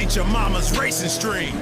ain't your mama's racing stream.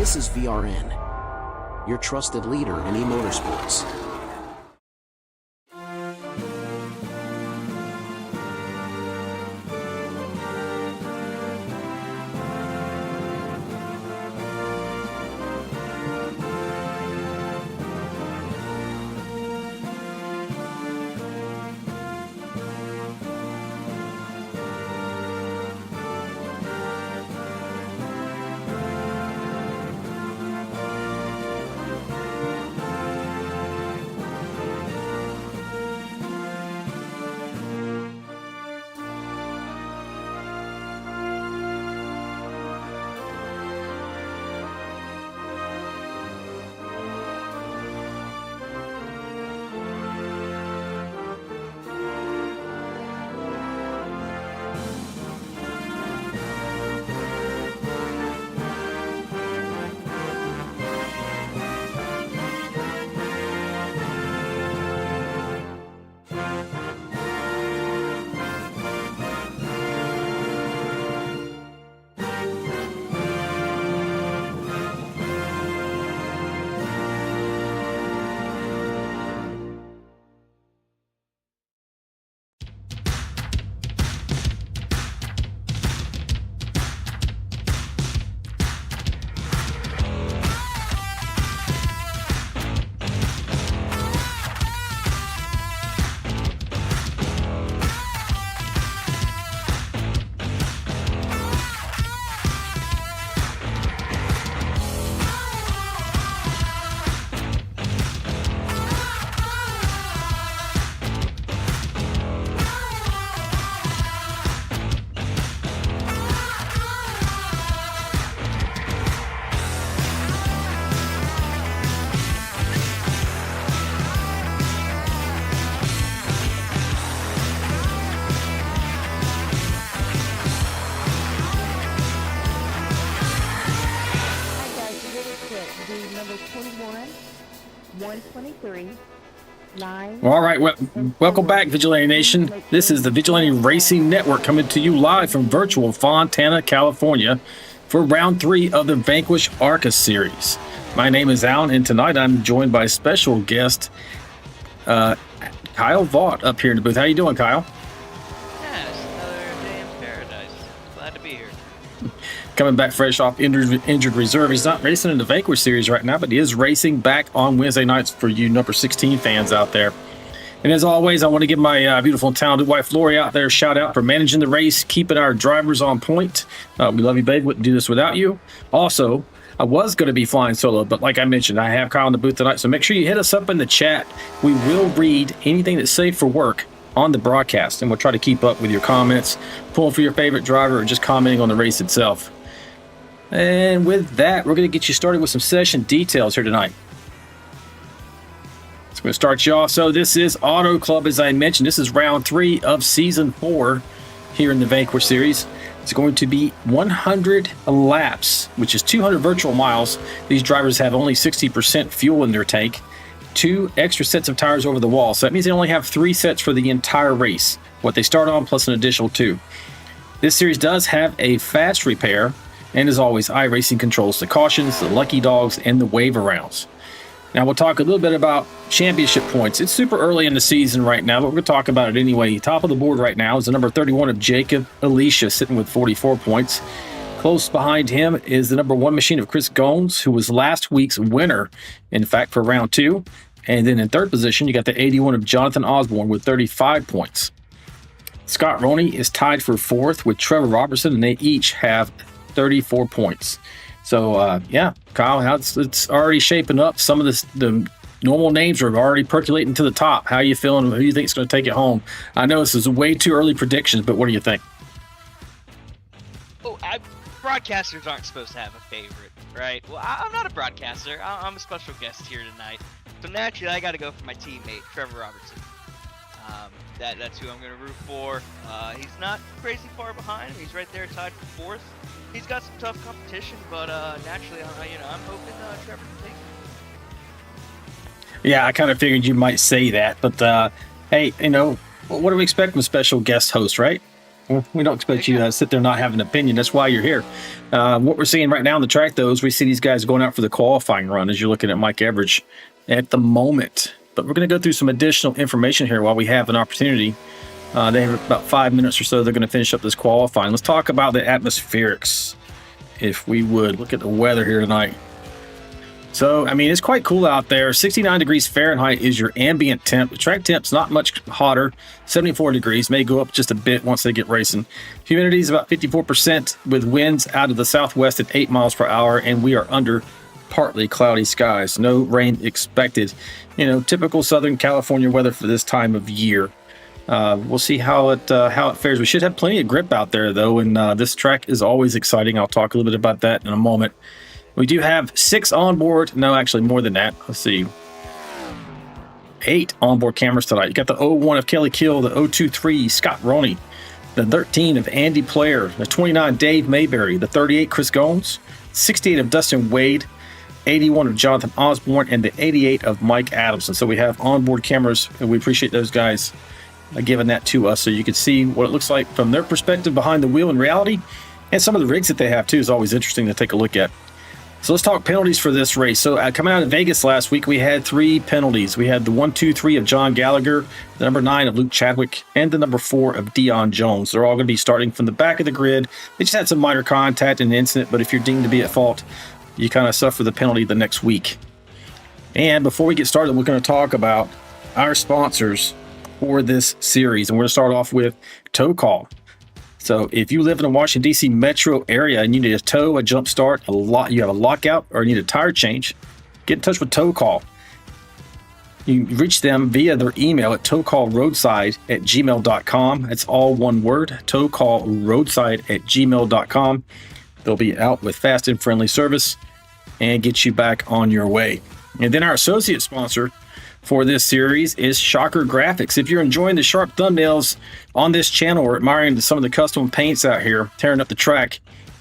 This is VRN, your trusted leader in e-motorsports. 121, 123, 9. All right, welcome back, Vigilante Nation. This is the Vigilante Racing Network coming to you live from virtual Fontana, California for round 3 of the Vanquish ARCA series. My name is Alan, and tonight I'm joined by special guest Kyle Vaught up here in the booth. How you doing, Kyle? Yes, another day in paradise. Glad to be here. Coming back fresh off injured reserve. He's not racing in the Vanquish series right now, but he is racing back on Wednesday nights for you number 16 fans out there. And as always, I want to give my beautiful and talented wife, Lori, out there a shout out for managing the race, keeping our drivers on point. We love you, babe. Wouldn't do this without you. Also, I was going to be flying solo, but like I mentioned, I have Kyle in the booth tonight, so make sure you hit us up in the chat. We will read anything that's safe for work on the broadcast, and we'll try to keep up with your comments, pulling for your favorite driver, or just commenting on the race itself. And with that, we're going to get you started with some session details here tonight. So I'm going to start you off. So this is Auto Club, as I mentioned. This is round 3 of season 4 here in the Vanquish series. It's going to be 100 laps, which is 200 virtual miles. These drivers have only 60% fuel in their tank, 2 extra sets of tires over the wall. So that means they only have 3 sets for the entire race, what they start on plus an additional 2. This series does have a fast repair, and as always, iRacing controls the cautions, the lucky dogs, and the wave arounds. Now we'll talk a little bit about championship points. It's super early in the season right now, but we're going to talk about it anyway. Top of the board right now is the number 31 of Jacob Alicia, sitting with 44 points. Close behind him is the number 1 machine of Chris Gomes, who was last week's winner, in fact, for round 2. And then in third position, you got the 81 of Jonathan Osborne with 35 points. Scott Roney is tied for 4th with Trevor Robertson, and they each have 34 points. So, yeah, Kyle, it's already shaping up. Some of the normal names are already percolating to the top. How are you feeling? Who do you think is going to take it home? I know this is way too early predictions, but what do you think? Oh, broadcasters aren't supposed to have a favorite, right? Well, I'm not a broadcaster. I'm a special guest here tonight. So naturally, I got to go for my teammate, Trevor Robertson. That's who I'm going to root for. He's not crazy far behind him. He's right there tied for 4th. He's got some tough competition, but naturally, I'm hoping Trevor can take it. Yeah, I kind of figured you might say that, but hey, what do we expect from a special guest host, right? We don't expect you to sit there and not have an opinion. That's why you're here. What we're seeing right now on the track, though, is we see these guys going out for the qualifying run as you're looking at Mike Everidge at the moment. But we're going to go through some additional information here while we have an opportunity. They have about 5 minutes or so. They're going to finish up this qualifying. Let's talk about the atmospherics, if we would. Look at the weather here tonight. So, I mean, it's quite cool out there. 69 degrees Fahrenheit is your ambient temp. The track temp's not much hotter. 74 degrees, may go up just a bit once they get racing. Humidity is about 54% with winds out of the southwest at 8 miles per hour, and we are under partly cloudy skies. No rain expected. Typical Southern California weather for this time of year. We'll see how it fares. We should have plenty of grip out there, though, and this track is always exciting. I'll talk a little bit about that in a moment. We do have 6 onboard. No, actually more than that. Let's see. 8 onboard cameras tonight. You got the 01 of Kelly Kill, the 023 Scott Roney, the 13 of Andy Player, the 29 Dave Mayberry, the 38 Chris Gomes, 68 of Dustin Wade, 81 of Jonathan Osborne, and the 88 of Mike Adamson. So we have onboard cameras, and we appreciate those guys giving that to us so you can see what it looks like from their perspective behind the wheel in reality. And some of the rigs that they have, too, is always interesting to take a look at. So let's talk penalties for this race. So coming out of Vegas last week, we had 3 penalties. We had the 1-2-3 of John Gallagher, the number 9 of Luke Chadwick, and the number 4 of Dion Jones. They're all going to be starting from the back of the grid. They just had some minor contact and incident, but if you're deemed to be at fault, you kind of suffer the penalty the next week. And before we get started, we're going to talk about our sponsors for this series. And we're going to start off with Tow Call. So if you live in the Washington, D.C. metro area and you need a tow, a jump start, you have a lockout, or you need a tire change, get in touch with Tow Call. You reach them via their email at towcallroadside@gmail.com. That's all one word, towcallroadside@gmail.com. They'll be out with fast and friendly service and get you back on your way. And then our associate sponsor for this series is Shocker Graphics. If you're enjoying the sharp thumbnails on this channel or admiring some of the custom paints out here tearing up the track,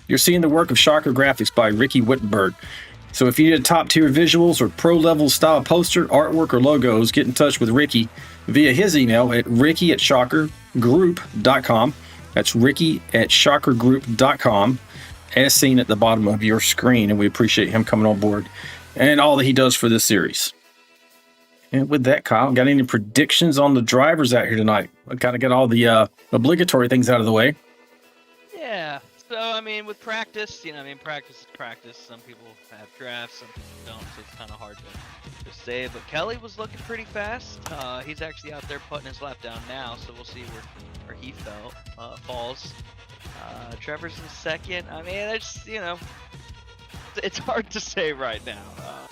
you're seeing the work of Shocker Graphics by Ricky Wittenberg. So if you need top tier visuals or pro level style poster, artwork, or logos, get in touch with Ricky via his email at ricky@shockergroup.com. That's ricky@shockergroup.com, as seen at the bottom of your screen. And we appreciate him coming on board and all that he does for this series. And with that, Kyle, got any predictions on the drivers out here tonight? I kind of got all the obligatory things out of the way. Yeah. So, I mean, with practice, practice is practice. Some people have drafts, some people don't, so it's kind of hard to say. But Kelly was looking pretty fast. He's actually out there putting his lap down now, so we'll see where he falls. Trevor's in second. I mean, it's hard to say right now.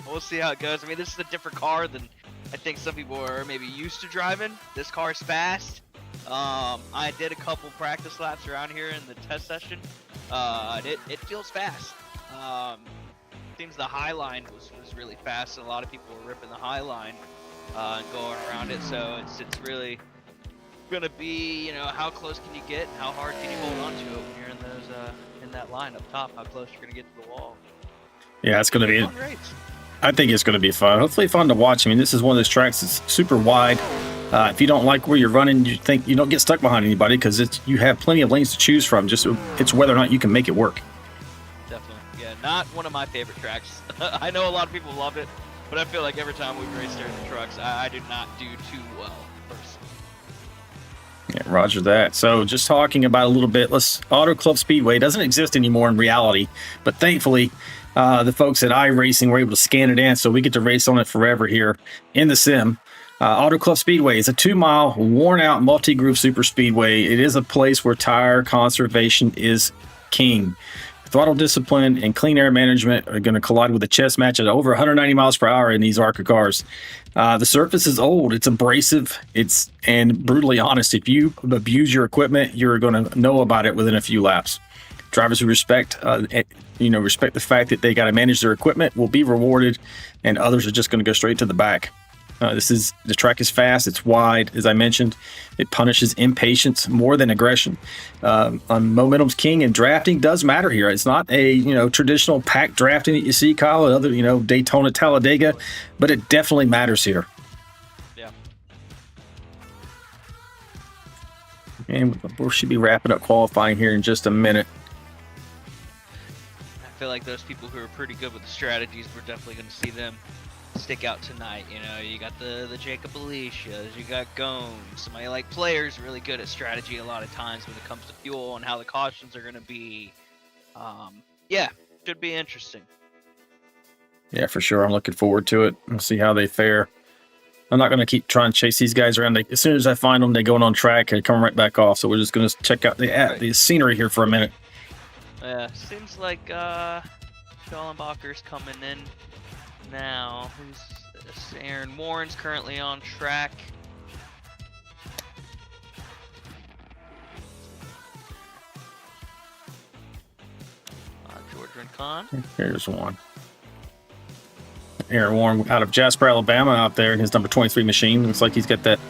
We'll see how it goes. I mean, this is a different car than I think some people are maybe used to driving. This car's fast. I did a couple practice laps around here in the test session. It feels fast. Seems the high line was really fast, and a lot of people were ripping the high line and going around it. So it's really gonna be, how close can you get, and how hard can you hold on to it when you're in that line up top? How close you're gonna get to the wall? Yeah, it's gonna be. I think it's gonna be fun. Hopefully, fun to watch. I mean, this is one of those tracks that's super wide. If you don't like where you're running, you think you don't get stuck behind anybody because you have plenty of lanes to choose from. Just it's whether or not you can make it work. Definitely, yeah. Not one of my favorite tracks. I know a lot of people love it, but I feel like every time we've raced there in the trucks, I do not do too well personally. Yeah, roger that. So just talking about a little bit, Auto Club Speedway doesn't exist anymore in reality, but thankfully the folks at iRacing were able to scan it in, so we get to race on it forever here in the sim. Auto Club Speedway is a 2-mile, worn-out, multi-groove super speedway. It is a place where tire conservation is king. Throttle discipline and clean air management are going to collide with a chess match at over 190 miles per hour in these ARCA cars. The surface is old, it's abrasive, and brutally honest. If you abuse your equipment, you're going to know about it within a few laps. Drivers who respect the fact that they got to manage their equipment will be rewarded, and others are just going to go straight to the back. The track is fast, it's wide, as I mentioned. It punishes impatience more than aggression. Momentum's king, and drafting does matter here. It's not a traditional pack drafting that you see, Kyle, and other Daytona, Talladega, but it definitely matters here. Yeah. And we should be wrapping up qualifying here in just a minute. I feel like those people who are pretty good with the strategies, we're definitely going to see them stick out tonight. You got the Jacob Alicias, you got Gomes, somebody like Players really good at strategy a lot of times when it comes to fuel and how the cautions are going to be. Yeah, should be interesting. Yeah, for sure. I'm looking forward to it. We'll see how they fare. I'm not going to keep trying to chase these guys around. As soon as I find them, they go on track and come right back off. So we're just going to check out the scenery here for a minute. Yeah, seems like Schallenbacher's coming in now. Who's Aaron Warren's currently on track. George Rincon. Here's one. Aaron Warren out of Jasper, Alabama, out there in his number 23 machine. Looks like he's got that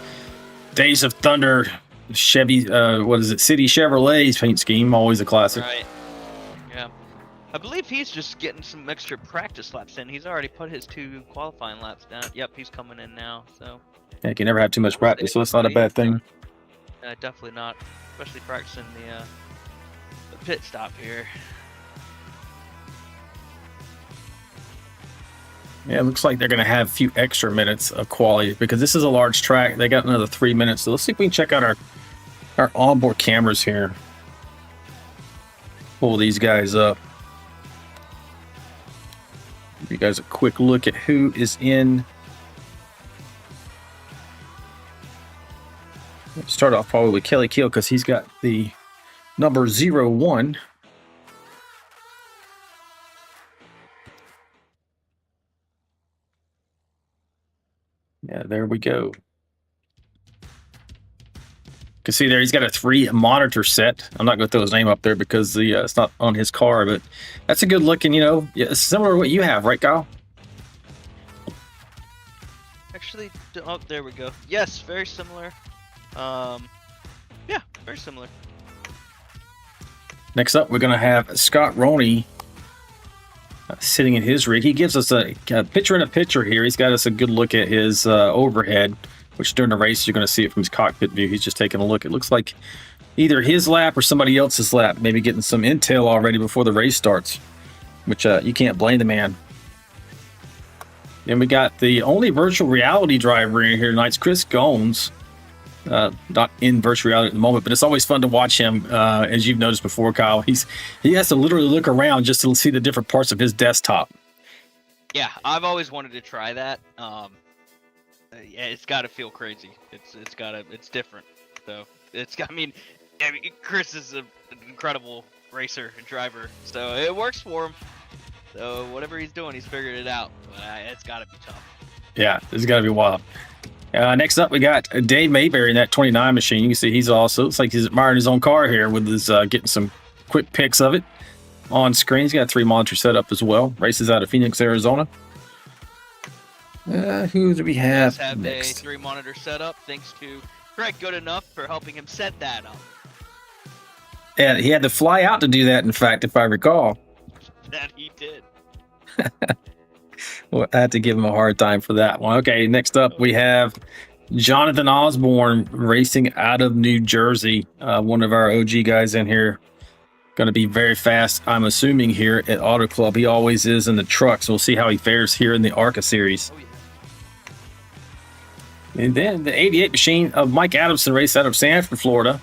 Days of Thunder Chevy, City Chevrolet paint scheme. Always a classic. Right. Yeah. I believe he's just getting some extra practice laps in. He's already put his 2 qualifying laps down. Yep, he's coming in now. So. Yeah, you can never have too much practice, so it's not a bad thing. Definitely not, especially practicing the pit stop here. Yeah, it looks like they're going to have a few extra minutes of quality because this is a large track. They got another 3 minutes, so let's see if we can check out our onboard cameras here. Pull these guys up. Give you guys a quick look at who is in. Let's start off probably with Kelly Keel because he's got the number 01. Yeah, there we go. You can see there he's got a 3 monitor set. I'm not going to throw his name up there because it's not on his car, but that's a good looking, it's similar to what you have, right, Kyle? Actually, oh, there we go. Yes, very similar. Yeah, very similar. Next up, we're going to have Scott Roney sitting in his rig. He gives us a picture in a picture here. He's got us a good look at his overhead, which during the race you're going to see it from his cockpit view. He's just taking a look. It looks like either his lap or somebody else's lap, maybe getting some intel already before the race starts, which you can't blame the man. Then we got the only virtual reality driver in here tonight. It's Chris Gomes. Not in virtual reality at the moment, but it's always fun to watch him. As you've noticed before, Kyle, he has to literally look around just to see the different parts of his desktop. Yeah, I've always wanted to try that. Yeah, it's got to feel crazy. It's different. So I mean, Chris is an incredible racer and driver, so it works for him. So whatever he's doing, he's figured it out. But it's got to be tough. Yeah, it's got to be wild. Next up, we got Dave Mayberry in that 29 machine. You can see he's also, looks like he's admiring his own car here with his getting some quick pics of it on screen. He's got a 3 monitor setup as well. Races out of Phoenix, Arizona. Who do we have next? A 3 monitor setup thanks to Craig Goodenough for helping him set that up. Yeah, he had to fly out to do that, in fact, if I recall. That he did. Well, I had to give him a hard time for that one. Okay, next up we have Jonathan Osborne racing out of New Jersey. One of our OG guys in here. Going to be very fast, I'm assuming, here at Auto Club. He always is in the truck, so we'll see how he fares here in the ARCA series. Oh, yeah. And then the 88 machine of Mike Adamson race out of Sanford, Florida.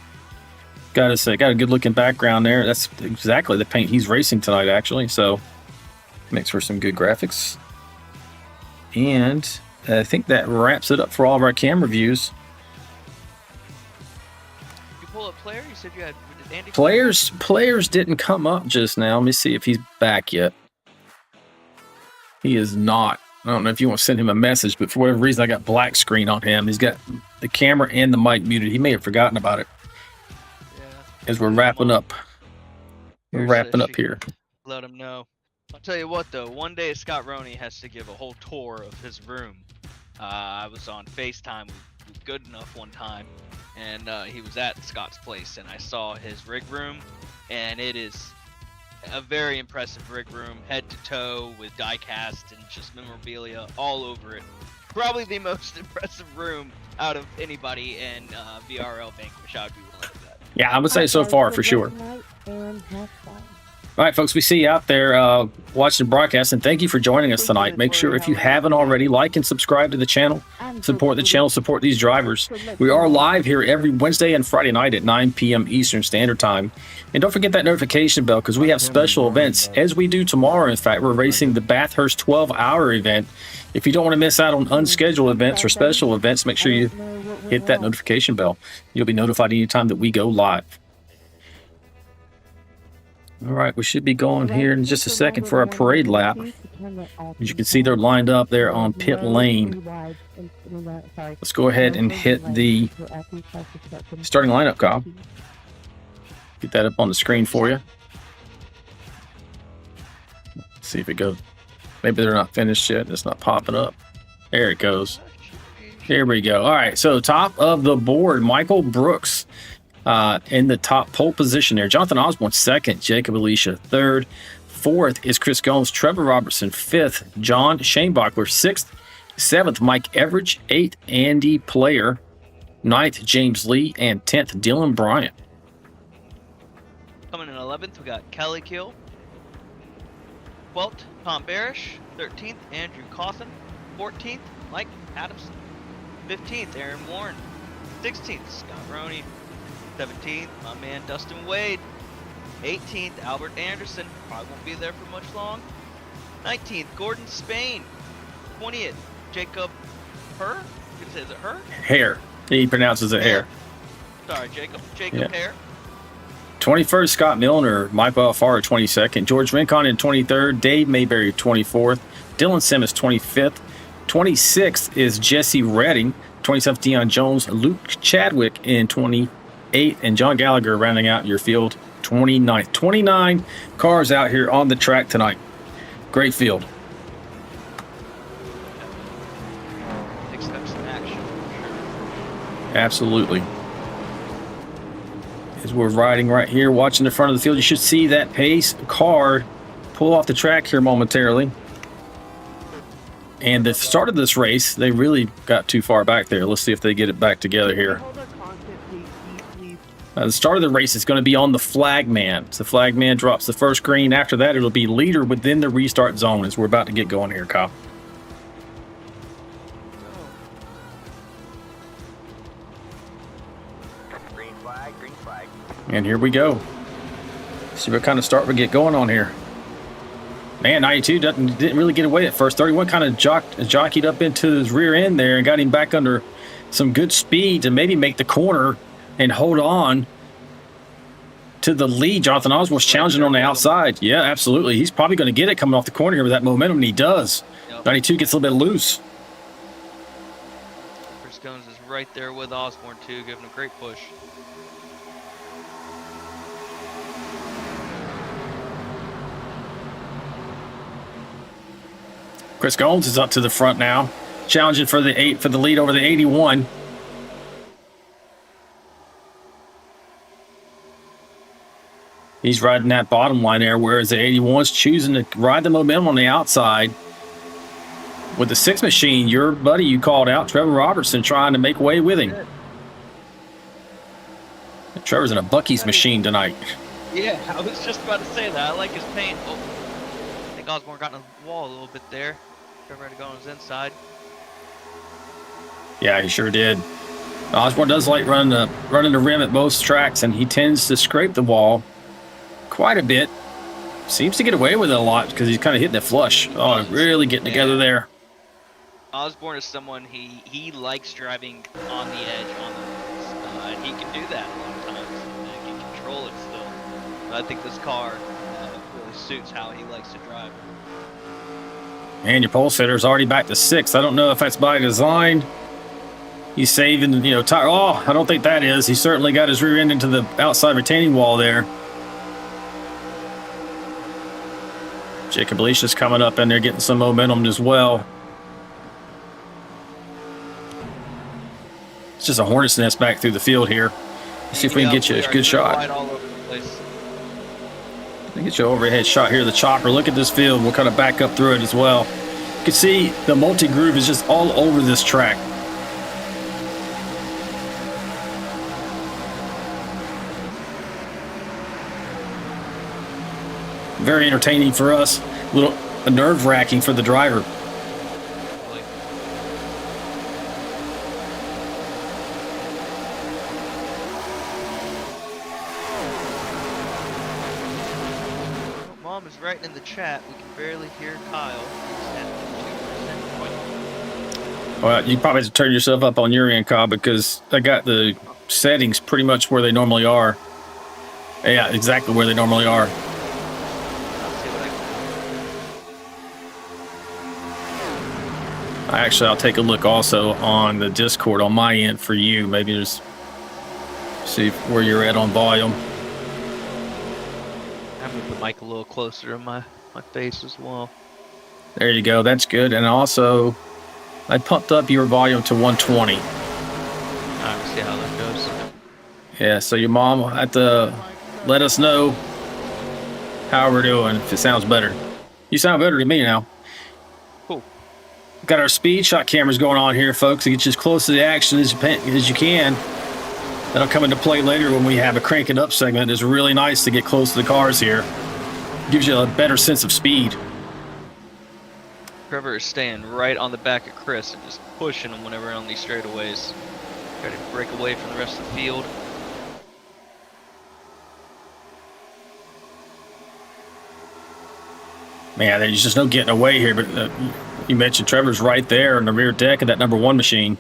Got a good looking background there. That's exactly the paint he's racing tonight, actually. So makes for some good graphics. And I think that wraps it up for all of our camera views. You pull up player? You said you had Andy. Players didn't come up just now. Let me see if he's back yet. He is not. I don't know if you want to send him a message, but for whatever reason, I got black screen on him. He's got the camera and the mic muted. He may have forgotten about it. As we're wrapping up. We're wrapping up here. Let him know. I'll tell you what, though. One day Scott Roney has to give a whole tour of his room. I was on FaceTime with Goodenough one time, and he was at Scott's place, and I saw his rig room, and it is a very impressive rig room, head to toe, with die-cast and just memorabilia all over it. Probably the most impressive room out of anybody in VRL Vanquish. I would be willing to bet. Yeah, I would say so far, for sure. All right, folks, we see you out there watching the broadcast, and thank you for joining us tonight. Make sure, if you haven't already, like and subscribe to the channel. Support the channel, support these drivers. We are live here every Wednesday and Friday night at 9 p.m. Eastern Standard Time. And don't forget that notification bell, because we have special events, as we do tomorrow. In fact, we're racing the Bathurst 12-hour event. If you don't want to miss out on unscheduled events or special events, make sure you hit that notification bell. You'll be notified anytime that we go live. All right, we should be going here in just a second for our parade lap. As you can see, they're lined up there on pit lane. Let's go ahead and hit the starting lineup, Kyle. Get that up on the screen for you. Let's see if it goes. Maybe they're not finished yet. It's not popping up. There it goes. Here we go. All right, so top of the board, Michael Brooks in the top pole position there. Jonathan Osborne second, Jacob Alicia third, fourth is Chris Gomes, Trevor Robertson fifth, John Shanebachler sixth, seventh Mike Everidge, eighth Andy Player, ninth James Lee, and 10th Dylan Bryant. Coming in 11th, we got Kelly Kill. 12th, Tom Barish. 13th, Andrew Cawthon. 14th, Mike Adamson. 15th, Aaron Warren. 16th, Scott Roney. 17th, my man Dustin Wade. 18th, Albert Anderson. Probably won't be there for much long. 19th, Gordon Spain. 20th, Jacob Herr. Is it Herr? Hare. He pronounces it Hare. Sorry, Jacob Yeah. Hare. 21st, Scott Milner, Michael Alfaro 22nd, George Rincon in 23rd, Dave Mayberry 24th, Dylan Simmons 25th, 26th is Jesse Redding, 27th Deion Jones, Luke Chadwick in 28th, and John Gallagher rounding out your field 29th. 29 cars out here on the track tonight. Great field. Expect some action. Absolutely. As we're riding right here, watching the front of the field, you should see that pace car pull off the track here momentarily. And the start of this race, they really got too far back there. Let's see if they get it back together here. The start of the race is going to be on the flagman. So the flagman drops the first green. After that, it'll be leader within the restart zone as we're about to get going here, Kyle. Green flag, green flag. And here we go. See what kind of start we get going on here. Man, 92 didn't really get away at first. 31 kind of jockeyed up into his rear end there and got him back under some good speed to maybe make the corner and hold on to the lead. Jonathan Osborne's challenging on the outside. Yeah, absolutely. He's probably going to get it coming off the corner here with that momentum, and he does. Yep. 92 gets a little bit loose. Chris Goins is right there with Osborne, too, giving him a great push. Chris Goins is up to the front now, challenging for the lead over the 81. He's riding that bottom line there, whereas the 81's choosing to ride the momentum on the outside. With the 6 machine, your buddy you called out, Trevor Robertson, trying to make way with him. Trevor's in a Bucky's machine tonight. Yeah, I was just about to say that. I like his paint. Oh, I think Osborne got in the wall a little bit there. Trevor had to go on his inside. Yeah, he sure did. Osborne does like running the rim at most tracks, and he tends to scrape the wall quite a bit. Seems to get away with it a lot because he's kind of hitting it flush. Oh, really getting together there. Osborne is someone he likes driving on the edge, on the limits, and he can do that a lot of times. And he can control it still. But I think this car really suits how he likes to drive. And your pole sitter's already back to 6th. I don't know if that's by design. He's saving, tire. Oh, I don't think that is. He certainly got his rear end into the outside retaining wall there. Jacob Alicia's coming up in there, getting some momentum as well. It's just a hornet's nest back through the field here. Let's see if we can get you a good shot. All over the place. Get you an overhead shot here of the chopper. Look at this field. We'll kind of back up through it as well. You can see the multi-groove is just all over this track. Very entertaining for us. A little nerve-wracking for the driver. Mom is writing in the chat. We can barely hear Kyle. He's at 2%. Well, you probably have to turn yourself up on your end, Kyle, because I got the settings pretty much where they normally are. Yeah, exactly where they normally are. Actually, I'll take a look also on the Discord on my end for you. Maybe just see where you're at on volume. I'm going to put the mic a little closer to my face as well. There you go. That's good. And also, I pumped up your volume to 120. All right, we'll see how that goes. Yeah, so your mom will have to let us know how we're doing, if it sounds better. You sound better to me now. Cool. Got our speed shot cameras going on here, folks, to get you as close to the action as you can. That'll come into play later when we have a crank it up segment. It's really nice to get close to the cars here. Gives you a better sense of speed. Trevor is staying right on the back of Chris and just pushing him whenever on these straightaways. Try to break away from the rest of the field. Man, there's just no getting away here, but you mentioned Trevor's right there on the rear deck of that number 1 machine.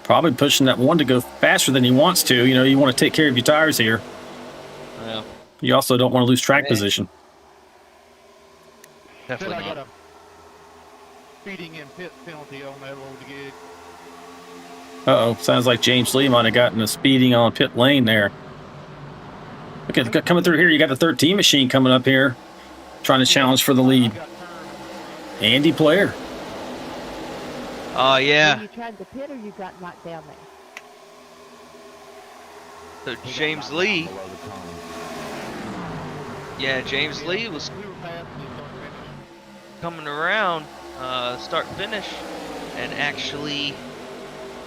Probably pushing that 1 to go faster than he wants to. You want to take care of your tires here. Yeah. You also don't want to lose track position. Definitely I got not. a speeding in pit penalty on that little gig. Uh-oh, sounds like James Lee might have gotten a speeding on pit lane there. Okay, coming through here, you got the 13 machine coming up here, trying to challenge for the lead. Andy Player. Oh, yeah. You tried to pit or you got knocked down there? So James Lee Yeah, James Lee was We were past the start finish. coming around, start finish, and actually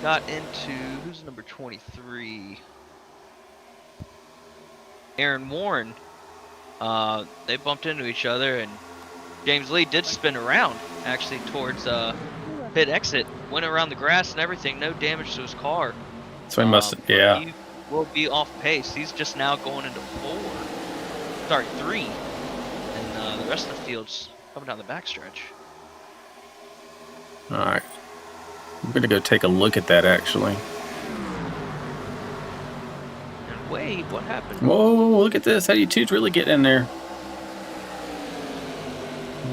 got into, who's number 23? Aaron Warren. They bumped into each other, and James Lee did spin around actually towards pit exit, went around the grass and everything, no damage to his car. So he must, yeah. He will be off pace. He's just now going into 3, and the rest of the field's coming down the backstretch. All right. I'm going to go take a look at that, actually. And wait, what happened? Whoa, look at this. How do you twos really get in there?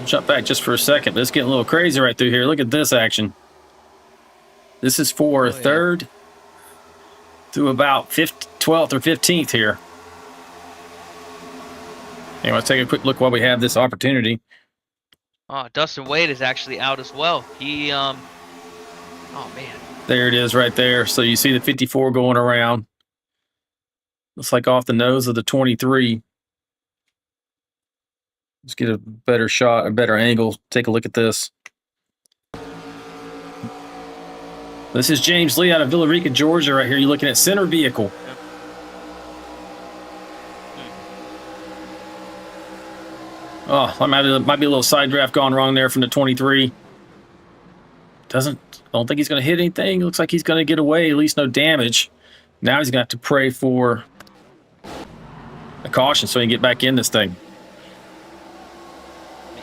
Jump back just for a second. Let's get a little crazy right through here. Look at this action. This is for third through about 12th or 15th here. Anyway, let's take a quick look while we have this opportunity. Dustin Wade is actually out as well. He, oh man. There it is right there. So you see the 54 going around. Looks like off the nose of the 23. Let's get a better shot, a better angle. Take a look at this. This is James Lee out of Villarica, Georgia right here. You're looking at center vehicle. Oh, might be a little side draft gone wrong there from the 23. I don't think he's going to hit anything. Looks like he's going to get away, at least no damage. Now he's going to have to pray for a caution so he can get back in this thing.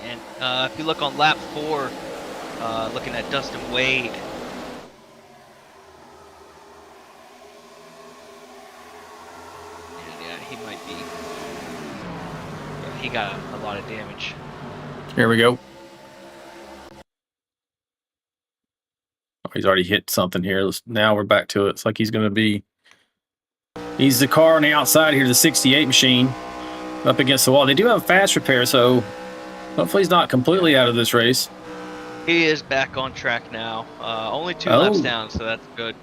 And if you look on lap 4, looking at Dustin Wade. Yeah, he might be. Yeah, he got a lot of damage. Here we go. Oh, he's already hit something here. Now we're back to it. It's like he's going to be... He's the car on the outside here, the 68 machine, up against the wall. They do have a fast repair, so hopefully he's not completely out of this race. He is back on track now. Only 2 laps down, so that's good.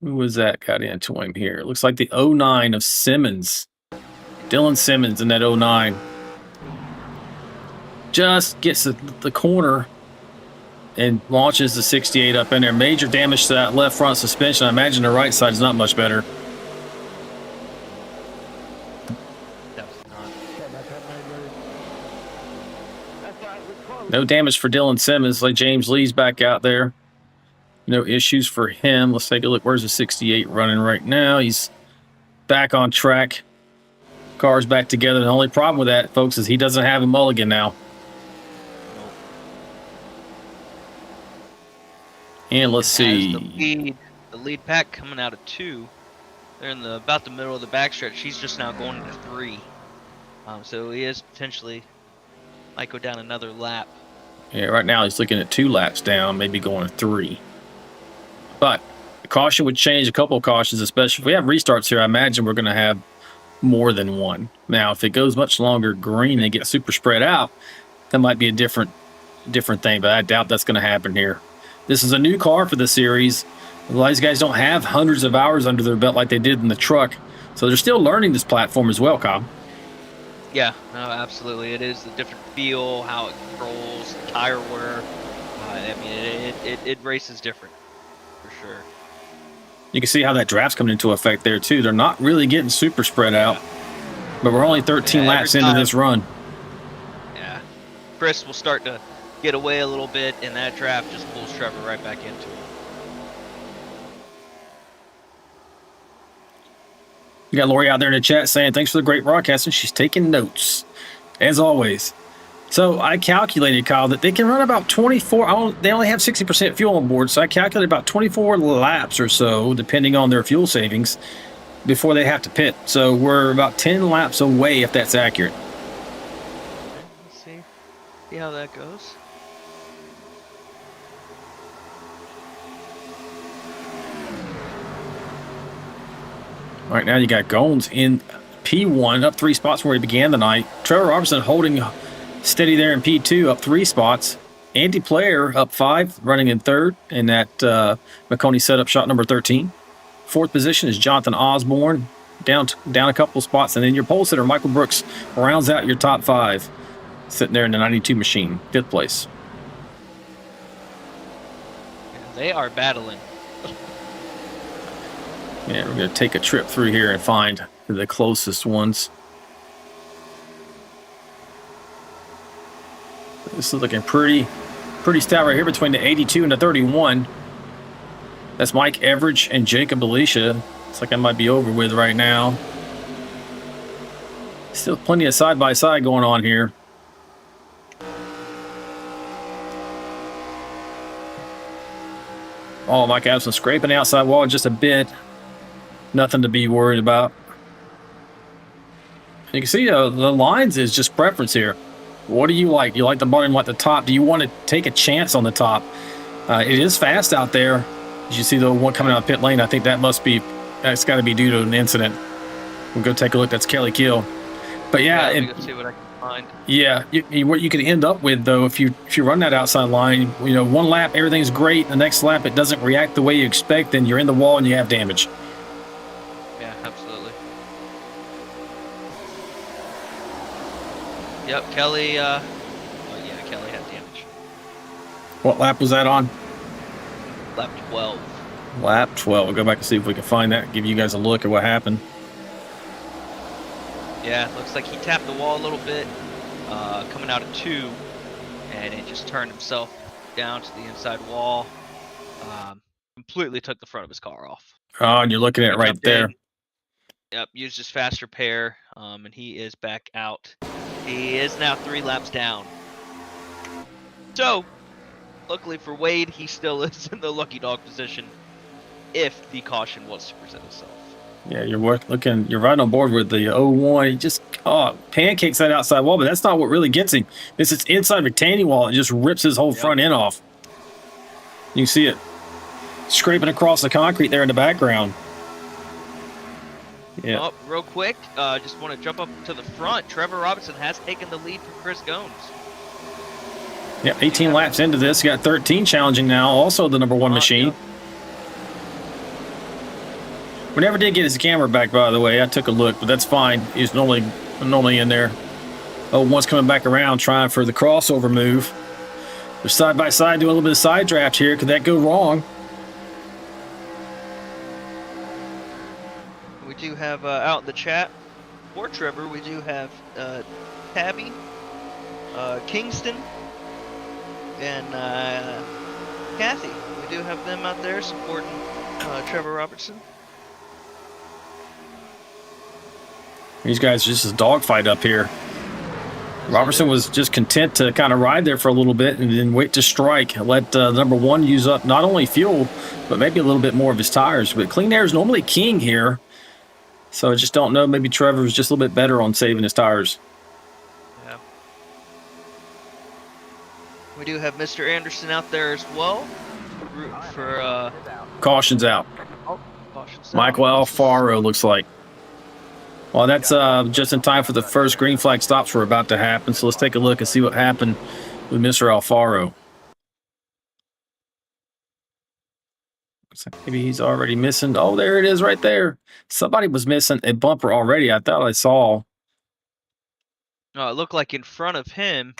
Who was that got into him here? It looks like the 09 of Simmons. Dylan Simmons in that 09. Just gets the corner and launches the 68 up in there. Major damage to that left front suspension. I imagine the right side is not much better. No damage for Dylan Simmons. Like James Lee's back out there. No issues for him. Let's take a look. Where's the 68 running right now? He's back on track. Car's back together. The only problem with that, folks, is he doesn't have a mulligan now. And let's see. The lead pack coming out of 2. They're in about the middle of the backstretch. He's just now going into 3. So he is potentially might go down another lap. Yeah, right now he's looking at 2 laps down, maybe going 3. But the caution would change, a couple of cautions, especially if we have restarts here. I imagine we're going to have more than one. Now, if it goes much longer green and get super spread out, that might be a different thing, but I doubt that's going to happen here. This is a new car for the series. A lot of these guys don't have hundreds of hours under their belt like they did in the truck, so they're still learning this platform as well, Kyle. Yeah, no, absolutely. It is a different feel, how it controls, the tire wear. I mean, it races different, for sure. You can see how that draft's coming into effect there, too. They're not really getting super spread out, but we're only 13 laps into this run. Yeah. Chris will start to get away a little bit, and that draft just pulls Trevor right back into it. We got Lori out there in the chat saying, thanks for the great broadcasting. She's taking notes, as always. So I calculated, Kyle, that they can run about 24. They only have 60% fuel on board, so I calculated about 24 laps or so, depending on their fuel savings, before they have to pit. So we're about 10 laps away, if that's accurate. Let's see how that goes. Right now you got Goins in P1, up 3 spots from where he began the night. Trevor Robertson holding steady there in P2, up 3 spots. Andy Player up 5, running in 3rd in that McConey setup shot number 13. 4th position is Jonathan Osborne. down a couple spots, and then your pole sitter Michael Brooks rounds out your top 5, sitting there in the 92 machine, 5th place. They are battling. Yeah, we're going to take a trip through here and find the closest ones. This is looking pretty stout right here between the 82 and the 31. That's Mike Everidge and Jacob Alicia. Looks like I might be over with right now. Still plenty of side-by-side going on here. Oh, Mike Abson scraping outside wall just a bit. Nothing to be worried about. You can see the lines is just preference here. What do you like? You like the bottom, like the top? Do you want to take a chance on the top? It is fast out there. As you see the one coming out of pit lane, I think that's got to be due to an incident. We'll go take a look. That's Kelly Kill. But yeah, Let's see what I can find. Yeah, what you could end up with though, if you run that outside line, one lap everything's great, the next lap it doesn't react the way you expect, then you're in the wall and you have damage. Yeah, absolutely. Yep, Kelly. Kelly had damage. What lap was that on? Lap 12. Lap 12. We'll go back and see if we can find that. Give you guys a look at what happened. Yeah, looks like he tapped the wall a little bit, coming out of 2, and it just turned himself down to the inside wall. Completely took the front of his car off. Oh, and you're looking at it right there. Yep, used his faster pair, and he is back out. He is now 3 laps down. So, luckily for Wade, he still is in the lucky dog position if the caution was to present itself. Yeah, you're right on board with the 01. He just pancakes that outside wall, but that's not what really gets him. It's inside retaining wall. It just rips his whole front end off. You can see it scraping across the concrete there in the background. Yeah. Oh, real quick, just want to jump up to the front. Trevor Robertson has taken the lead from Chris Gomes. Yeah, 18 laps into this. You got 13 challenging now, also the number 1 machine. Yep. We never did get his camera back, by the way. I took a look, but that's fine. He's normally in there. Oh, one's coming back around trying for the crossover move. They're side by side doing a little bit of side draft here. Could that go wrong? We do have out in the chat for Trevor, we do have Tabby, Kingston, and Kathy. We do have them out there supporting Trevor Robertson. These guys just a dogfight up here. Robertson was just content to kind of ride there for a little bit and then wait to strike. Let number 1 use up not only fuel, but maybe a little bit more of his tires. But clean air is normally king here. So I just don't know. Maybe Trevor was just a little bit better on saving his tires. Yeah. We do have Mr. Anderson out there as well. For Caution's out. caution's out. Michael Alfaro looks like. Well, that's just in time for the first green flag stops were about to happen. So let's take a look and see what happened with Mr. Alfaro. Looks like maybe he's already missing. Oh, there it is right there. Somebody was missing a bumper already. I thought I saw. No, it looked like in front of him.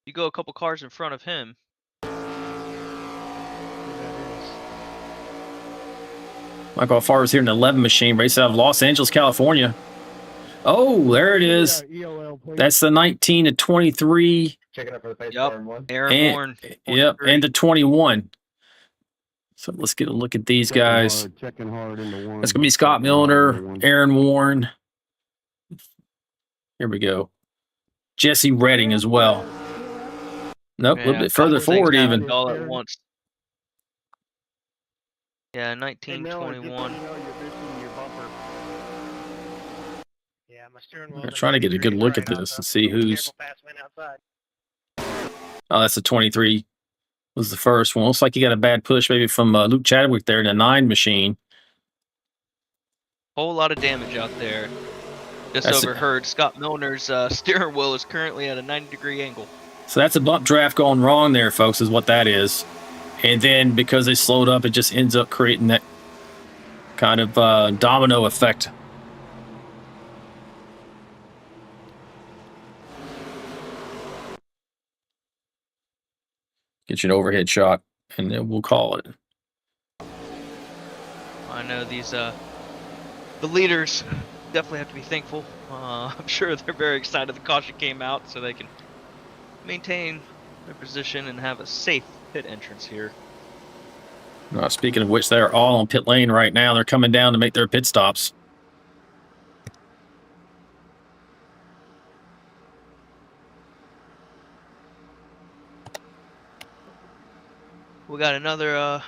You go a couple cars in front of him. Michael Alfaro's here in the 11 machine, race out of Los Angeles, California. Oh, there it is. That's the 19 to 23. Checking up for the pace Yep. car in 1. Aaron Warren. Yep, and the 21. So let's get a look at these guys. That's going to be Scott Milner, Aaron Warren. Here we go. Jesse Redding as well. Nope, a little bit further forward even. All at once. Yeah, 1921. Yeah, my steering I'm trying to get a good look at this and see who's. Oh, that's the 23. Was the first one. Looks like you got a bad push maybe from Luke Chadwick there in the 9 machine. Whole lot of damage out there. Just That's overheard Scott Milner's steering wheel is currently at a 90-degree angle. So that's a bump draft going wrong there, folks, is what that is. And then because they slowed up, it just ends up creating that kind of domino effect. Get you an overhead shot, and then we'll call it. I know these the leaders definitely have to be thankful. I'm sure they're very excited the caution came out so they can maintain their position and have a safe pit entrance here. Speaking of which, they're all on pit lane right now. They're coming down to make their pit stops. We got another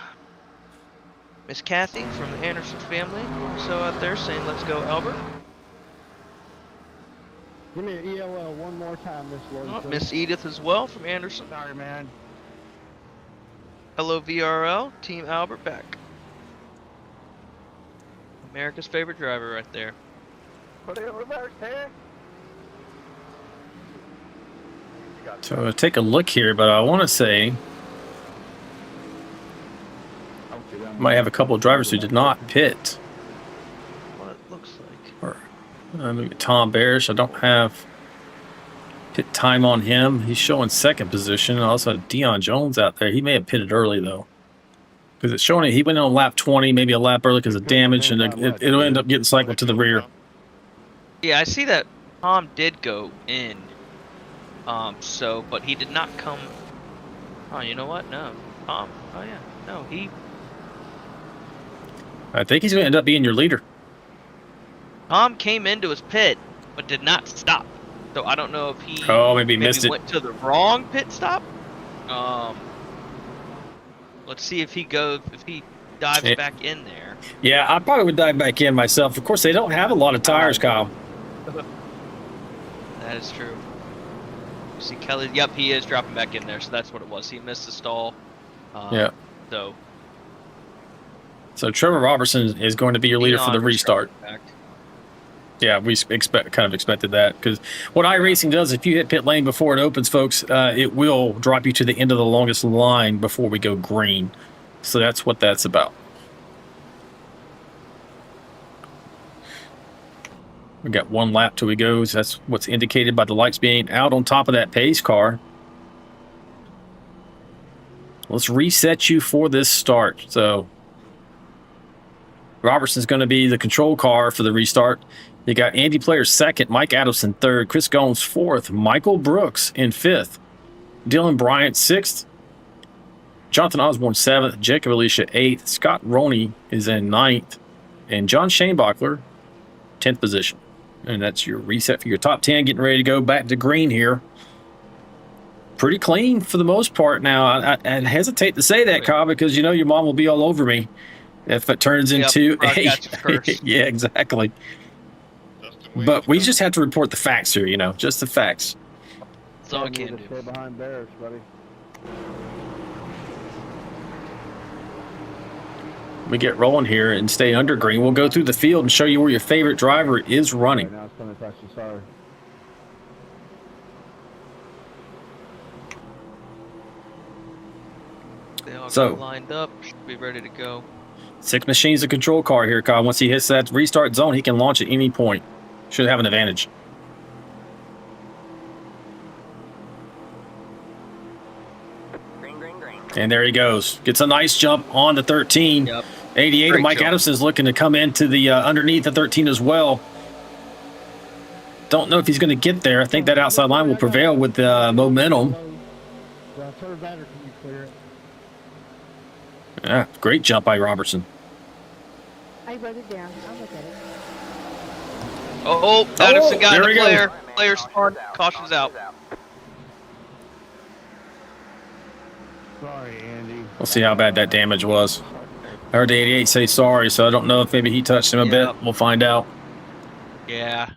Miss Kathy from the Anderson family also out there saying, "Let's go, Albert." Give me an ELL one more time, Miss Lloyd. Oh, Miss Edith as well from Anderson. Sorry, man. Hello, VRL, Team Albert back. America's favorite driver right there. Put it in reverse, here. So take a look here, but I want to say might have a couple of drivers who did not pit. What it looks like. Or maybe Tom Barish. I don't have pit time on him. He's showing second position. I also have Deion Jones out there. He may have pitted early though, because it's showing he went on lap 20, maybe a lap early because of damage, and it'll end up getting cycled to the rear. Yeah, I see that Tom did go in. But he did not come. Oh, you know what? No, Tom. Oh yeah, no, he. I think he's going to end up being your leader. Tom came into his pit, but did not stop. So I don't know if he maybe missed it. Went to the wrong pit stop. Let's see if he dives back in there. Yeah, I probably would dive back in myself. Of course, they don't have a lot of tires, Kyle. That is true. You see Kelly. Yep, he is dropping back in there. So that's what it was. He missed the stall. Yeah. So Trevor Robertson is going to be your leader for the restart. Yeah, we kind of expected that, because what iRacing does, if you hit pit lane before it opens, folks, it will drop you to the end of the longest line before we go green. So that's what that's about. We got one lap till we go. So that's what's indicated by the lights being out on top of that pace car. Let's reset you for this start. So Robertson's going to be the control car for the restart. You got Andy Player second, Mike Adelson third, Chris Gomes fourth, Michael Brooks in fifth, Dylan Bryant sixth, Jonathan Osborne seventh, Jacob Alicia eighth, Scott Roney is in ninth, and John Shanebachler 10th position. And that's your reset for your top 10, getting ready to go back to green here. Pretty clean for the most part now. I hesitate to say that, Kyle, because you know your mom will be all over me if it turns into yeah, exactly. But we just have to report the facts here, you know, just the facts. That's all I can do. Stay behind Bears, buddy. We get rolling here and stay under green. We'll go through the field and show you where your favorite driver is running. Now it's going to touch you, sorry. They all got lined up, should be ready to go. 6 machines of control car here, Kyle. Once he hits that restart zone, he can launch at any point. Should have an advantage. Green, green, green. And there he goes. Gets a nice jump on the 13. Yep. 88 Great of Mike jump. Adamson's looking to come into the underneath the 13 as well. Don't know if he's going to get there. I think that outside line will prevail with the momentum. Third batter, can you clear it? Yeah, great jump by Robertson. I wrote it down. I'll look at it. Oh, Addison got there the he player. goes. Player spawned. Caution's out. Sorry, Andy. We'll see how bad that damage was. I heard the 88 say sorry, so I don't know if maybe he touched him a bit. We'll find out. Yeah.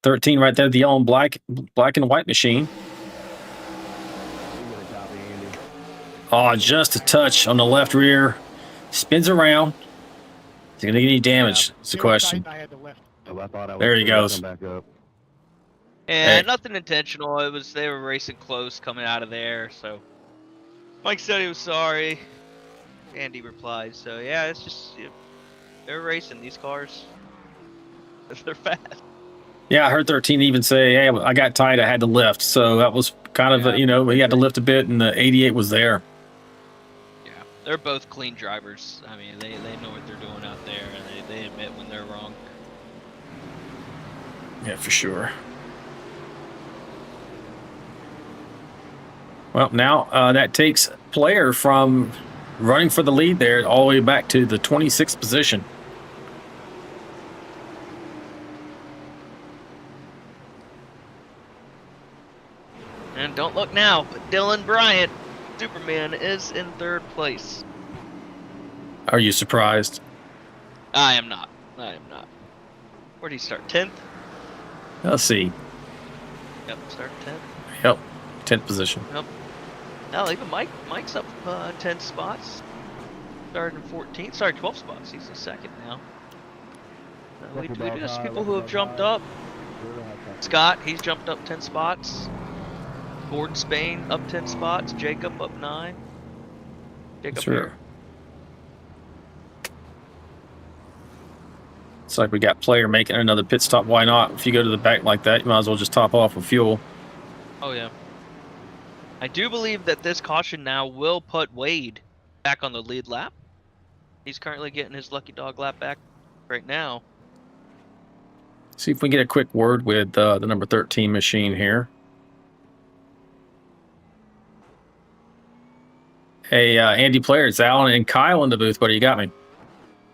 13 right there, the yellow and black and white machine. Oh, just a touch on the left rear. Spins around. Is he going to get any damage? It's the question. There he goes. And nothing intentional. They were racing close coming out of there. So Mike said he was sorry. Andy replied. So yeah, it's just they're racing these cars. They're fast. Yeah, I heard 13 even say, "Hey, I got tight. I had to lift." So that was kind of, he had to lift a bit, and the 88 was there. Yeah, they're both clean drivers. I mean, they know what they're doing out there, and they admit when they're wrong. Yeah, for sure. Well, now that takes Player from running for the lead there all the way back to the 26th position. And don't look now, but Dylan Bryant, Superman, is in 3rd place. Are you surprised? I am not. Where did he start? 10th? Let's see. Yep, start 10th. Yep, 10th position. Yep. Now even Mike's up 10 spots. Started in 14th. Sorry, 12 spots. He's in 2nd now. We do have some people who have jumped up. Scott, he's jumped up 10 spots. Gordon Spain up 10 spots. Jacob up 9. Jacob Sure. It's like we got Player making another pit stop. Why not? If you go to the back like that, you might as well just top off with fuel. Oh, yeah. I do believe that this caution now will put Wade back on the lead lap. He's currently getting his lucky dog lap back right now. See if we can get a quick word with the number 13 machine here. Hey, Andy Player, it's Alan and Kyle in the booth. What do you got me?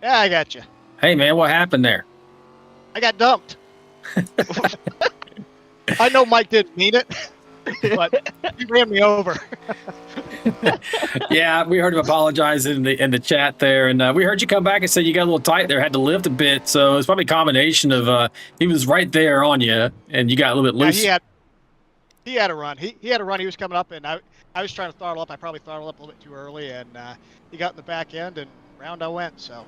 Yeah, I got you. Hey, man, what happened there? I got dumped. I know Mike didn't mean it, but he ran me over. Yeah, we heard him apologize in the chat there, and we heard you come back and say you got a little tight there, had to lift a bit. So it's probably a combination of he was right there on you, and you got a little bit loose. Yeah, he had a run. He had a run. He was coming up, and I was trying to throttle up. I probably throttled up a little bit too early, and he got in the back end, and round I went. So.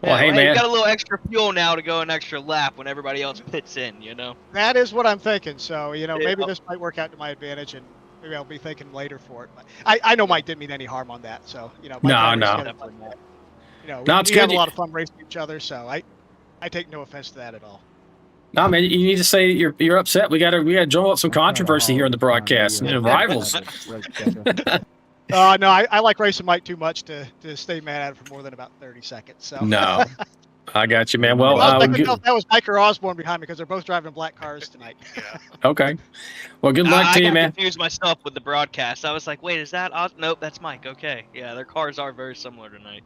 Well, hey, man, you got a little extra fuel now to go an extra lap when everybody else pits in, That is what I'm thinking. So, maybe this might work out to my advantage, and maybe I'll be thinking later for it. But I know Mike didn't mean any harm on that. So, No. we It's have good. a lot of fun racing each other. So I take no offense to that at all. No, man, you need to say you're upset. We got to drum up some controversy here in the broadcast and rivals. No, I like racing Mike too much to stay mad at it for more than about 30 seconds. So No, I got you, man. Well, I couldn't tell if that was Mike or Osborne behind me because they're both driving black cars tonight. okay. Well, good luck to you, I man. confused myself with the broadcast. I was like, wait, is that Nope, that's Mike. Okay. Yeah, their cars are very similar tonight.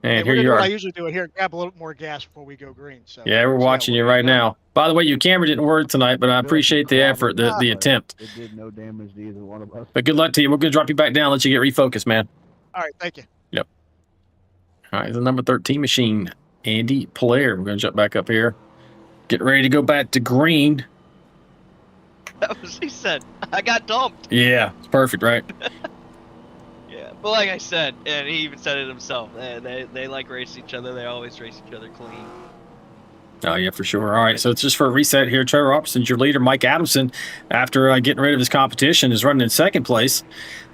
And We're here gonna you do what I are. usually do it here. Grab a little more gas before we go green. So Yeah, we're watching you right now. By the way, your camera didn't work tonight, but I appreciate the effort, the attempt. It did no damage to either one of us. But good luck to you. We're going to drop you back down, let you get refocused, man. All right, thank you. Yep. All right, the number 13 machine, Andy Player. We're going to jump back up here. Get ready to go back to green. That was, he said, I got dumped. Yeah, it's perfect, right? Yeah, but like I said, and he even said it himself, they like race each other. They always race each other clean. Oh, yeah, for sure. All right, so it's just for a reset here. Trevor Robertson's your leader. Mike Adamson, after getting rid of his competition, is running in 2nd place.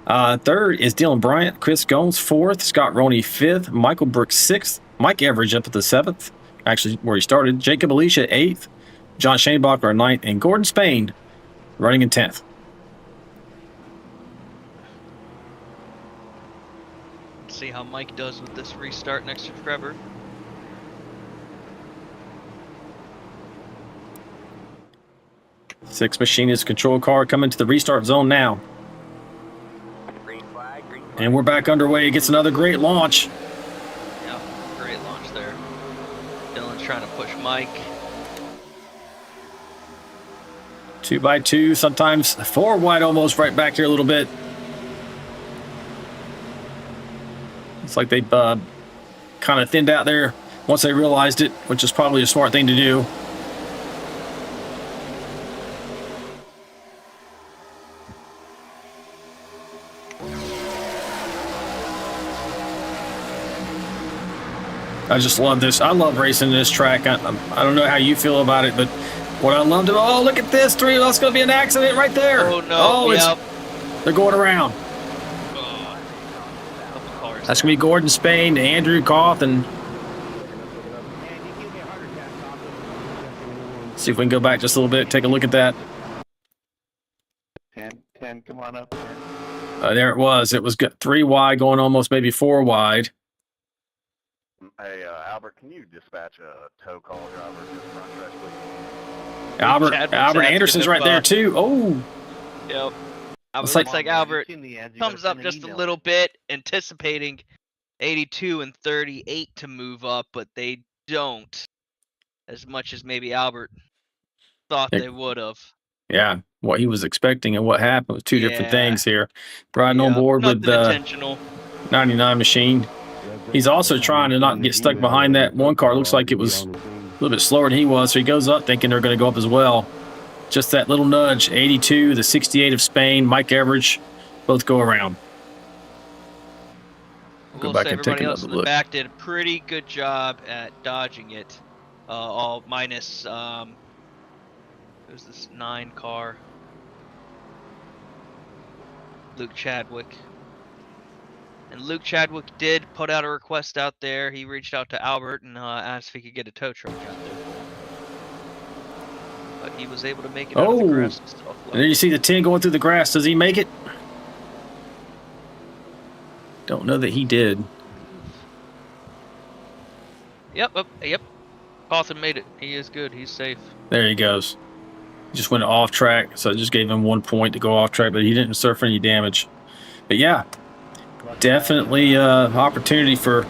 3rd is Dylan Bryant. Chris Gomes, 4th. Scott Roney, 5th. Michael Brooks, 6th. Mike Everidge up at the 7th, actually where he started. Jacob Alicia, 8th. John Shanebacher, 9th. And Gordon Spain running in 10th. See how Mike does with this restart next to Trevor. Sixth machine is control car coming to the restart zone now. Green flag, green flag. And we're back underway. It gets another great launch. Yeah, great launch there. Dylan's trying to push Mike. 2x2, sometimes 4 wide almost right back here a little bit. It's like they kind of thinned out there once they realized it, which is probably a smart thing to do. I just love this. I love racing this track. I don't know how you feel about it, but what I loved about, oh, look at this. That's going to be an accident right there. Oh, no. Yep. They're going around. Oh, couple cars. That's going to be Gordon Spain, Andrew Koth, and See if we can go back just a little bit, take a look at that. 10, come on up. There it was. It was 3 wide, going almost maybe 4 wide. Hey, Albert, can you dispatch a tow call driver to the front stretch, please? Albert asking Anderson's if, right there too. Oh, Yep. Looks Looks like- like Albert comes up just a little bit, anticipating 82 and 38 to move up, but they don't, as much as maybe Albert thought they would have. yeah. What he was expecting and what happened was two different Yeah. things here. Riding on board Nothing with the intentional. 99 machine. He's also trying to not get stuck behind that one car. Looks like it was a little bit slower than he was, so he goes up thinking they're going to go up as well. Just that little nudge. 82, the 68 of Spain, Mike Everidge, both go around. Go We'll back say and take everybody else another in the look. back did a pretty good job at dodging it. All minus who's this 9 car? Luke Chadwick. And Luke Chadwick did put out a request out there. He reached out to Albert and asked if he could get a tow truck out there. But he was able to make it out of the grass and stuff. And then you see the 10 going through the grass. Does he make it? Don't know that he did. Yep. Cawthon made it. He is good. He's safe. There he goes. He just went off track, so it just gave him 1 point to go off track, but he didn't suffer any damage. But yeah, definitely opportunity for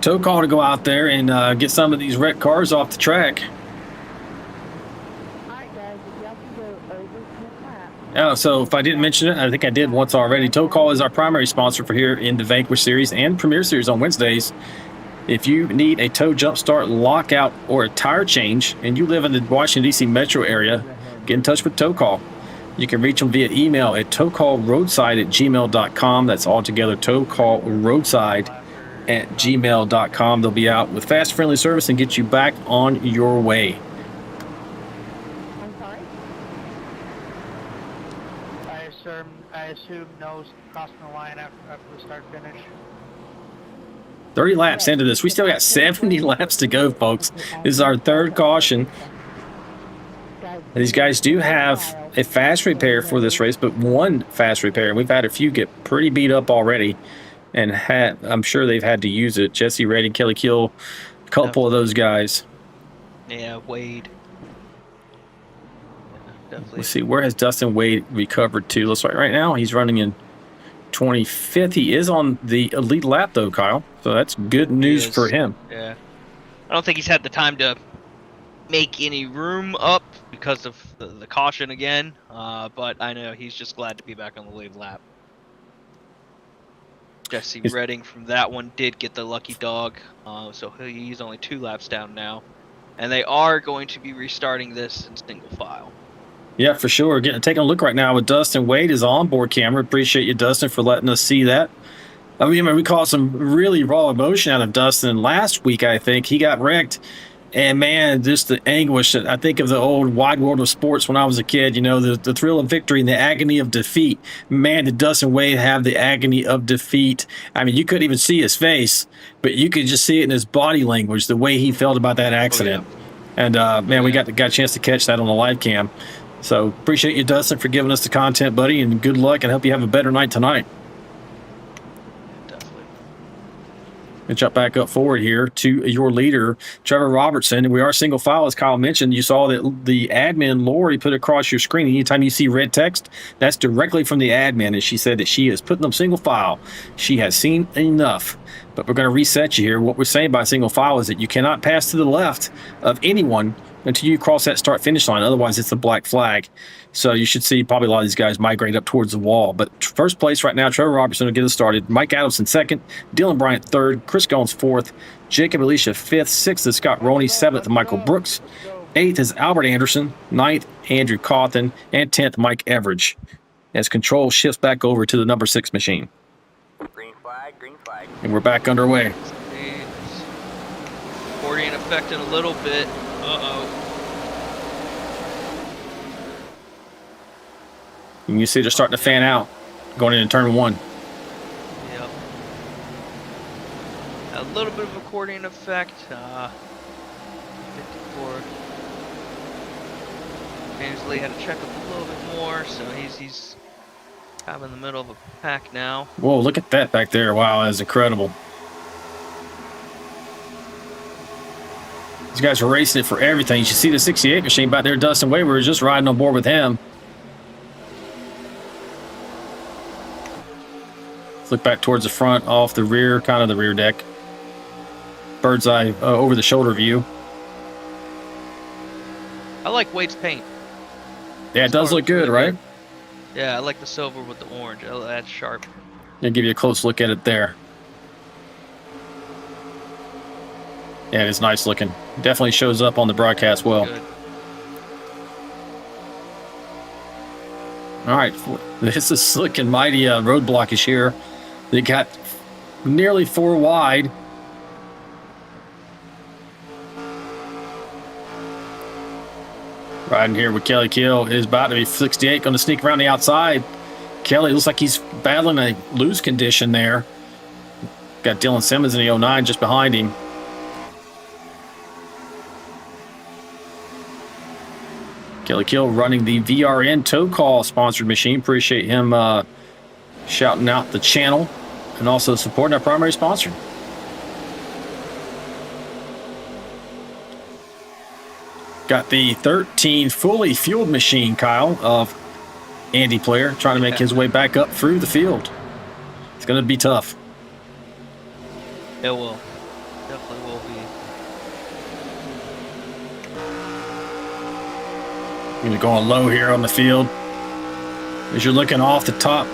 tow call to go out there and get some of these wrecked cars off the track. Alright guys, if y'all can go over 10 laps. Yeah, so if I didn't mention it, I think I did once already. Tow Call is our primary sponsor for here in the Vanquish Series and Premiere Series on Wednesdays. If you need a tow jump start, lockout, or a tire change, and you live in the Washington, D.C. metro area, get in touch with Tow Call. You can reach them via email at towcallroadside@gmail.com. That's all together, towcallroadside@gmail.com. They'll be out with fast, friendly service and get you back on your way. I'm sorry? I assume no crossing the line after the start finish. 30 laps into this. We still got 70 laps to go, folks. This is our third caution. These guys do have a fast repair for this race, but one fast repair. And we've had a few get pretty beat up already. And I'm sure they've had to use it. Jesse Reddy, Kelly Kill, a couple of those guys. Yeah, Wade. Yeah, definitely. Let's see, where has Dustin Wade recovered to? Looks like right now he's running in 25th. He is on the elite lap, though, Kyle. So that's good news for him. Yeah. I don't think he's had the time to make any room up because of the caution again. But I know he's just glad to be back on the lead lap. Jesse Redding from that one did get the lucky dog. So he's only 2 laps down now. And they are going to be restarting this in single file. Yeah, for sure. Taking a look right now with Dustin Wade, his onboard camera. Appreciate you, Dustin, for letting us see that. I mean, we caught some really raw emotion out of Dustin last week, I think. He got wrecked. And, man, just the anguish. I think of the old Wide World of Sports when I was a kid, you know, the thrill of victory and the agony of defeat. Man, did Dustin Wade have the agony of defeat. I mean, you couldn't even see his face, but you could just see it in his body language, the way he felt about that accident. Oh, yeah. And, man, we got a chance to catch that on the live cam. So appreciate you, Dustin, for giving us the content, buddy, and good luck, and hope you have a better night tonight. Definitely. And jump back up forward here to your leader, Trevor Robertson. We are single file, as Kyle mentioned. You saw that the admin, Lori, put across your screen. Anytime you see red text, that's directly from the admin, and she said that she is putting them single file. She has seen enough. But we're going to reset you here. What we're saying by single file is that you cannot pass to the left of anyone until you cross that start-finish line. Otherwise, it's a black flag. So you should see probably a lot of these guys migrate up towards the wall. But first place right now, Trevor Robertson will get us started. Mike Adamson second, Dylan Bryant third, Chris Goins fourth, Jacob Alicia fifth, sixth is Scott Roney, seventh Michael Brooks, eighth is Albert Anderson, ninth Andrew Cawthon, and 10th Mike Everidge. As control shifts back over to the number 6 machine. Green flag, green flag. And we're back underway. Accordion effect in a little bit. Uh-oh. And you see they're starting to fan out going into turn 1. Yep. A little bit of accordion effect. for. James Lee had to check up a little bit more, so he's kind of in the middle of a pack now. Whoa, look at that back there. Wow, that's incredible. These guys are racing it for everything. You should see the 68 machine back there. Dustin Way, we were just riding on board with him. Let's look back towards the front, off the rear, kind of the rear deck. Bird's eye over the shoulder view. I like Wade's paint. Yeah, it does look good, right? Yeah, I like the silver with the orange. That's sharp. I'll give you a close look at it there. Yeah, it is nice looking. Definitely shows up on the broadcast well. Good. All right, this is slick and mighty roadblock is here. They got nearly 4 wide. Riding here with Kelly Kill is about to be 68, going to sneak around the outside. Kelly looks like he's battling a lose condition there. Got Dylan Simmons in the 09 just behind him. Kelly Kill running the VRN tow call sponsored machine. Appreciate him shouting out the channel and also supporting our primary sponsor. Got the 13 fully fueled machine, Kyle, of Andy Player, trying to make his way back up through the field. It's going to be tough. It will. Definitely will be. You're going low here on the field. As you're looking off the top,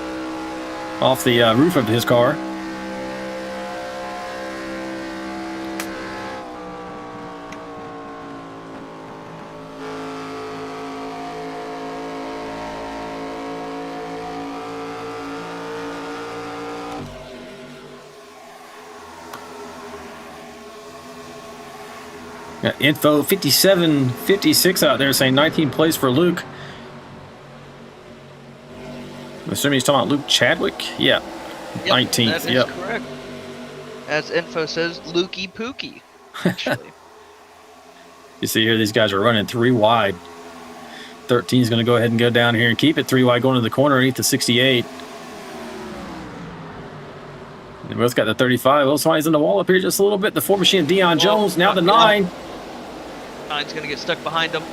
off the roof of his car. Got info 5756 out there saying 19 plays for Luke. I'm assuming he's talking about Luke Chadwick? Yeah. Yep, 19th. That is yep. correct. As info says, Lukey Pookie, actually. You see here, these guys are running 3 wide. 13 is going to go ahead and go down here and keep it 3 wide, going to the corner underneath the 68. They both got the 35. Oh, somebody's in the wall up here just a little bit. The 4 machine of Deion Jones. Now the 9. 9's going to get stuck behind him.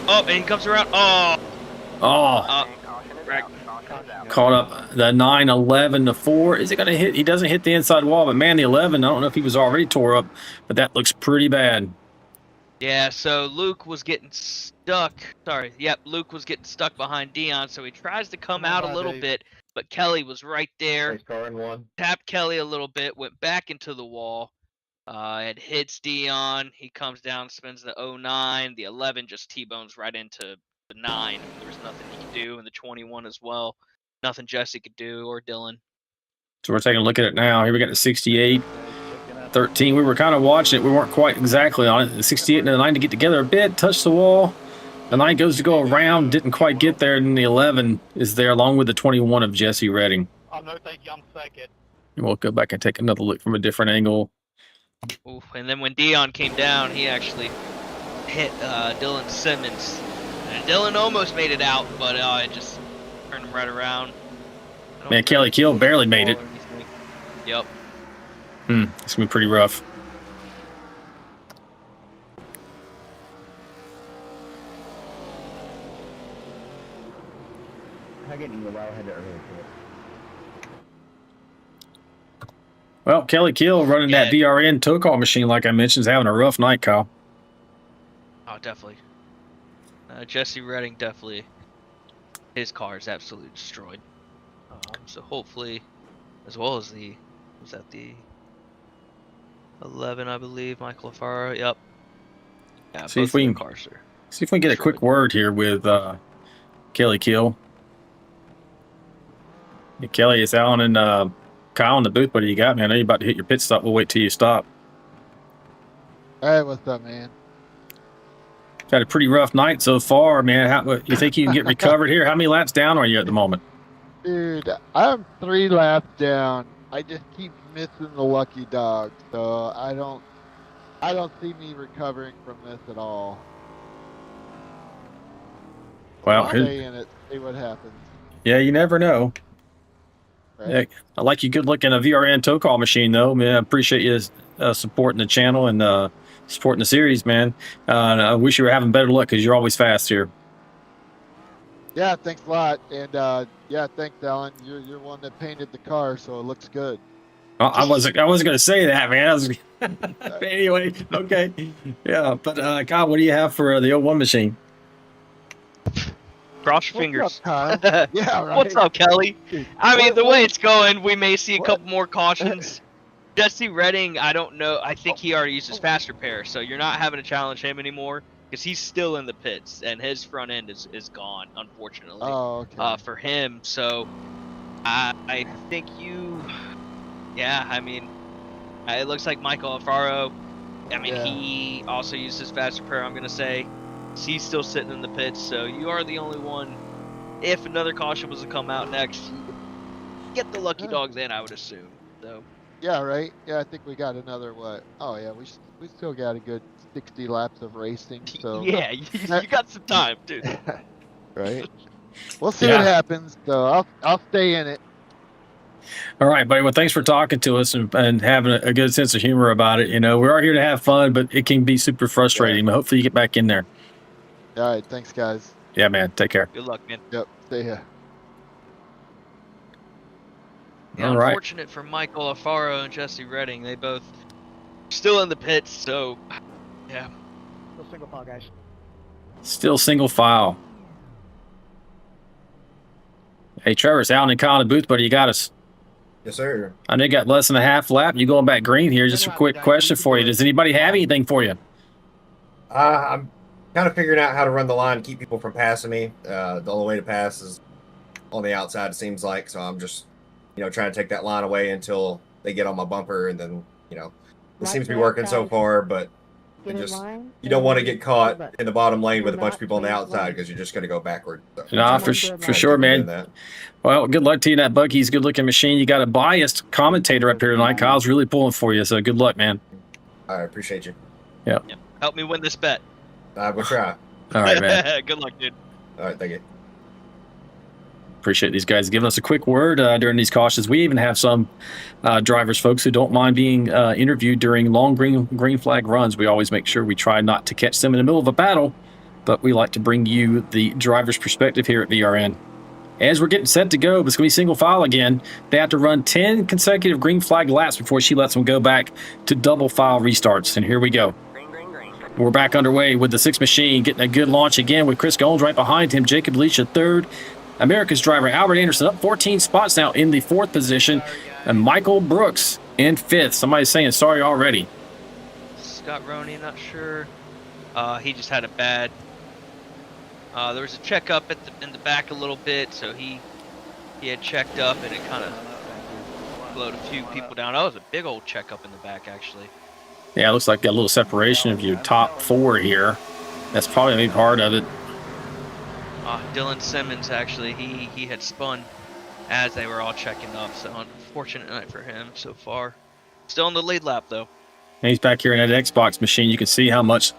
Oh, and he comes around. Oh. Oh. Caught up the 9, 11 to 4. Is it going to hit? He doesn't hit the inside wall, but man, the 11, I don't know if he was already tore up, but that looks pretty bad. Yeah, so Luke was getting stuck. Sorry. Yep, Luke was getting stuck behind Dion, so he tries to come out a little bit, but Kelly was right there. Tapped Kelly a little bit, went back into the wall. It hits Dion. He comes down, spins the 09. The 11 just T-bones right into the 9. There was nothing he could do, and the 21 as well. Nothing Jesse could do, or Dylan. So we're taking a look at it now. Here we got the 68. 13. We were kind of watching it. We weren't quite exactly on it. The 68 and the 9 to get together a bit, touch the wall. The 9 goes to go around, didn't quite get there, and the 11 is there along with the 21 of Jesse Redding. Oh, no, thank you. I'm second. And we'll go back and take another look from a different angle. Oof, and then when Dion came down, he actually hit Dylan Simmons. And Dylan almost made it out, but it just turned him right around. Man, Kelly Kill barely made it. Yep. It's going to be pretty rough. Well, Kelly Kill running that VRN tow call machine, like I mentioned, is having a rough night, Kyle. Oh, definitely. Jesse Redding, definitely. His car is absolutely destroyed. So hopefully, as well as the, was that the 11, I believe, Michael Alfaro. Yep. Yeah, See if we can cars are see if we can get a quick word here with Kelly Kill. Yeah, Kelly, it's Alan and Kyle in the booth. What do you got, man? I know you're about to hit your pit stop. We'll wait till you stop. Hey, what's up, man? Had a pretty rough night so far, man. How, you think you can get recovered here? How many laps down are you at the moment? Dude, I'm 3 laps down. I just keep missing the lucky dog, so I don't I don't see me recovering from this at all. Well, I'll stay in it, see what happens. yeah, you never know. Right? Yeah, I like your good looking VRN tow call machine, though. Man, I appreciate you supporting the channel and supporting the series, man. I wish you were having better luck because you're always fast here. Yeah, thanks a lot. And yeah, thanks, Alan. You're one that painted the car, so it looks good. I wasn't going to say that, man. I was, anyway, okay. Yeah, but Kyle, what do you have for the 01 machine? Cross your What's fingers. up, Kyle? Yeah, right. What's up, Kelly? I mean, the What- way it's going, we may see a what- couple more cautions. Jesse Redding, I don't know. I think he already used his fast repair, so you're not having to challenge him anymore because he's still in the pits and his front end is gone, unfortunately, Oh, okay. for him. So I think you, yeah. I mean, it looks like Michael Alfaro. I mean, Yeah. he also used his fast repair. I'm gonna say he's still sitting in the pits, so you are the only one. If another caution was to come out next, get the lucky dogs in, I would assume. So. Yeah, right. Yeah, I think we got another what? Oh yeah, we still got a good 60 laps of racing. So Yeah, you got some time, dude. right. We'll see Yeah. what happens. So I'll stay in it. All right, buddy. Well, thanks for talking to us and having a good sense of humor about it. You know, we are here to have fun, but it can be super frustrating. But hopefully you get back in there. All right, thanks guys. Yeah, man. Take care. Good luck, man. Yep, stay here. Yeah, All right. unfortunate for Michael Alfaro and Jesse Redding. They both still in the pits, so yeah. Still single file, guys. Still single file. Hey, Trevor, it's Alan and Kyle in the booth, buddy. You got us. Yes, sir. I know you got less than a half lap. You going back green here. Just a quick question for you. Does anybody have anything for you? I'm kind of figuring out how to run the line to keep people from passing me. The only way to pass is on the outside, it seems like. So I'm just, trying to take that line away until they get on my bumper, and then, it seems to be working so far. But it just, you don't want to get caught in the bottom lane with a bunch of people on the outside because you're just going to go backward. So Nah, for sure, man. Well, good luck to you in that Bucky's good looking machine. You got a biased commentator up here tonight. Kyle's really pulling for you, so good luck, man. I appreciate you. Yeah. Help me win this bet. I will try. All right, man. Good luck, dude. All right, thank you. Appreciate these guys giving us a quick word during these cautions. We even have some drivers, folks, who don't mind being interviewed during long green flag runs. We always make sure we try not to catch them in the middle of a battle, but we like to bring you the driver's perspective here at VRN. As we're getting set to go, but it's going to be single file again. They have to run 10 consecutive green flag laps before she lets them go back to double file restarts. And here we go. We're back underway with the 6 machine, getting a good launch again with Chris Goins right behind him. Jacob Leach at 3rd. America's driver Albert Anderson up 14 spots now in the 4th position. And Michael Brooks in 5th. Somebody's saying sorry already. Scott Roney, not sure. He just had a bad. There was a checkup in the back a little bit, so he had checked up and it kind of slowed a few people down. Oh, it was a big old checkup in the back, actually. Yeah, it looks like got a little separation of your top 4 here. That's probably a big part of it. Dylan Simmons, actually, he had spun as they were all checking up, so unfortunate night for him so far. Still in the lead lap, though. And he's back here in that Xbox machine. You can see how much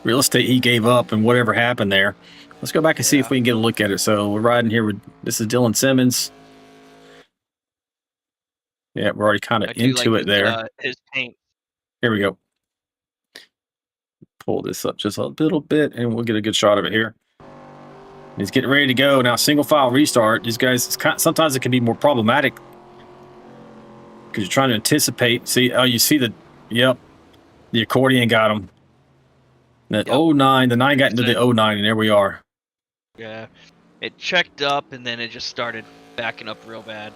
real estate he gave up and whatever happened there. Let's go back and see if we can get a look at it. So we're riding here with, this is Dylan Simmons. Yeah, we're already kind of into it there. His paint. Here we go. Pull this up just a little bit and we'll get a good shot of it here. He's getting ready to go. Now, single file restart. These guys, sometimes it can be more problematic because you're trying to anticipate. See, oh, you see the, yep, the accordion got him. That 09, the 9 got into the 09, and there we are. Yeah, it checked up and then it just started backing up real bad.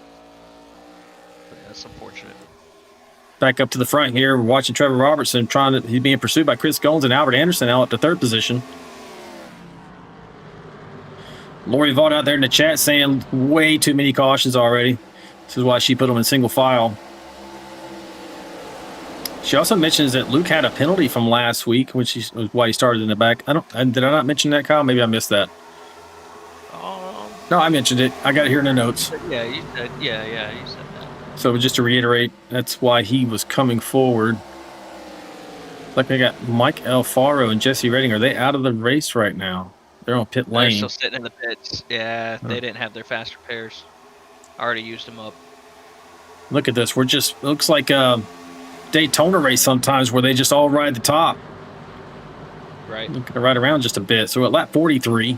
But that's unfortunate. Back up to the front here. We're watching Trevor Robertson he's being pursued by Chris Goins and Albert Anderson now up to 3rd position. Lori Vaught out there in the chat saying way too many cautions already. This is why she put them in single file. She also mentions that Luke had a penalty from last week, which was why he started in the back. Did I not mention that, Kyle? Maybe I missed that. No, I mentioned it. I got it here in the notes. Yeah, you said, you said that. So just to reiterate, that's why he was coming forward. Like they got Mike Alfaro and Jesse Redding. Are they out of the race right now? They're on pit They're lane. still sitting in the pits. Yeah, they didn't have their fast repairs. Already used them up. Look at this. We're just, looks like a Daytona race sometimes where they just all ride the top. Right. Looking right around just a bit. So we're at lap 43.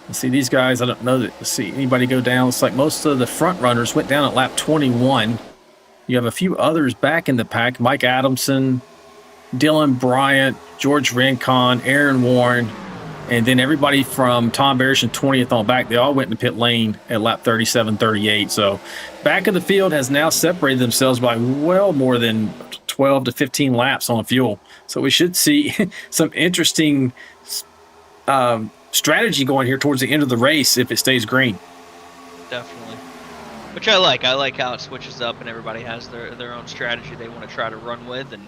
Let's see these guys. I don't know that. Let's see anybody go down. It's like most of the front runners went down at lap 21. You have a few others back in the pack. Mike Adamson, Dylan Bryant, George Rincon, Aaron Warren, and then everybody from Tom Barish and 20th on back. They all went in the pit lane at lap 37, 38. So back of the field has now separated themselves by well more than 12 to 15 laps on fuel. So we should see some interesting strategy going here towards the end of the race if it stays green. Definitely. Which I like. I like how it switches up and everybody has their own strategy they want to try to run with and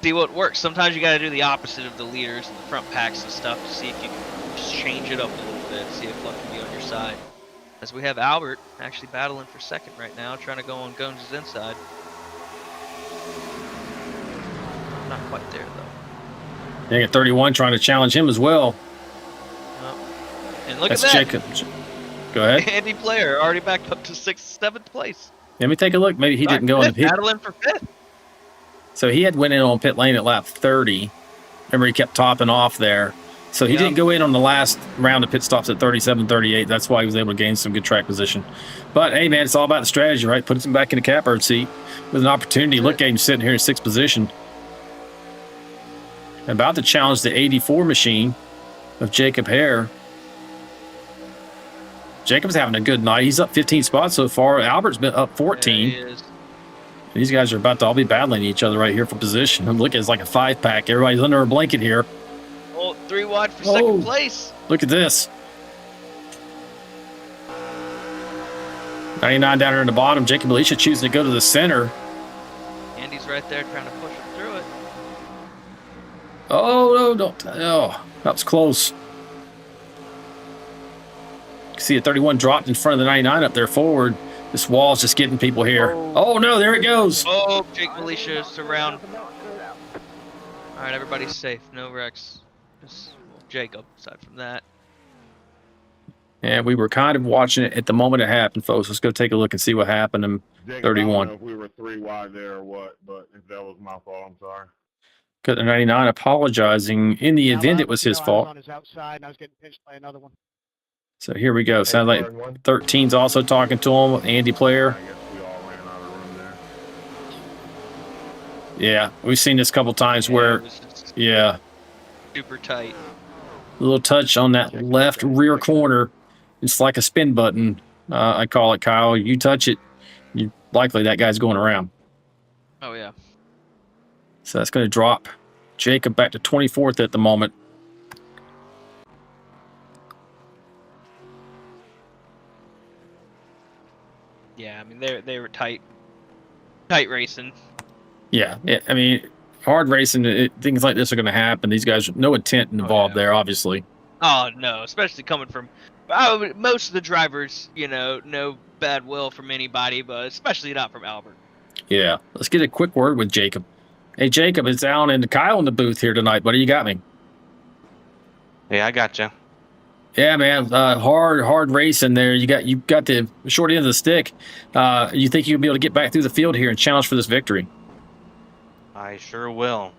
see what works. Sometimes you got to do the opposite of the leaders and the front packs and stuff to see if you can just change it up a little bit, see if luck can be on your side. As we have Albert actually battling for second right now, trying to go on Gones' inside. Not quite there, though. They got 31 trying to challenge him as well. And look That's at that. Jacob. Go ahead. Andy Player already back up to 6th, 7th place. Let me take a look. Maybe he didn't go in the pit. Battling for 5th. So he had went in on pit lane at lap 30. Remember, he kept topping off there. So he didn't go in on the last round of pit stops at 37, 38. That's why he was able to gain some good track position. But, hey, man, it's all about the strategy, right? Puts him back in the catbird seat with an opportunity. Look at him sitting here in 6th position. About to challenge the 84 machine of Jacob Hare. Jacob's having a good night. He's up 15 spots so far. Albert's been up 14. There he is. These guys are about to all be battling each other right here for position. Look, it's like a 5-pack. Everybody's under a blanket here. Oh, 3 wide for second place. Look at this. 99 down here in the bottom. Jacob Alicia choosing to go to the center. Andy's right there trying to push him through it. Oh, no, don't. Oh, that was close. You can see a 31 dropped in front of the 99 up there forward. This wall's just getting people here. Oh, no, there it goes. Oh, Jake Militia is around. All right, everybody's safe. No wrecks. Just Jacob, aside from that. Yeah, we were kind of watching it at the moment it happened, folks. Let's go take a look and see what happened in Jacob, 31. I don't know if we were 3 wide there or what, but if that was my fault, I'm sorry. Got the 99 apologizing. In the event, it was his I fault. was on his outside and I was getting pinched by another one. So here we go. Sounds like 13's also talking to him. Andy Player. I guess we all ran out of room there. Yeah, we've seen this a couple times where, It was just yeah, super tight. a little touch on that left rear corner. It's like a spin button. I call it, Kyle. You touch it, you likely that guy's going around. Oh, yeah. So that's going to drop Jacob back to 24th at the moment. Yeah, I mean, they were tight racing. Yeah, I mean, hard racing, things like this are going to happen. These guys, no intent involved there, obviously. Oh, no, especially coming from most of the drivers, you know, no bad will from anybody, but especially not from Albert. Yeah, let's get a quick word with Jacob. Hey, Jacob, it's Alan and Kyle in the booth here tonight, buddy. You got me? Hey, I got you. Yeah, man. Hard racing there. You got the short end of the stick. You think you'll be able to get back through the field here and challenge for this victory? I sure will.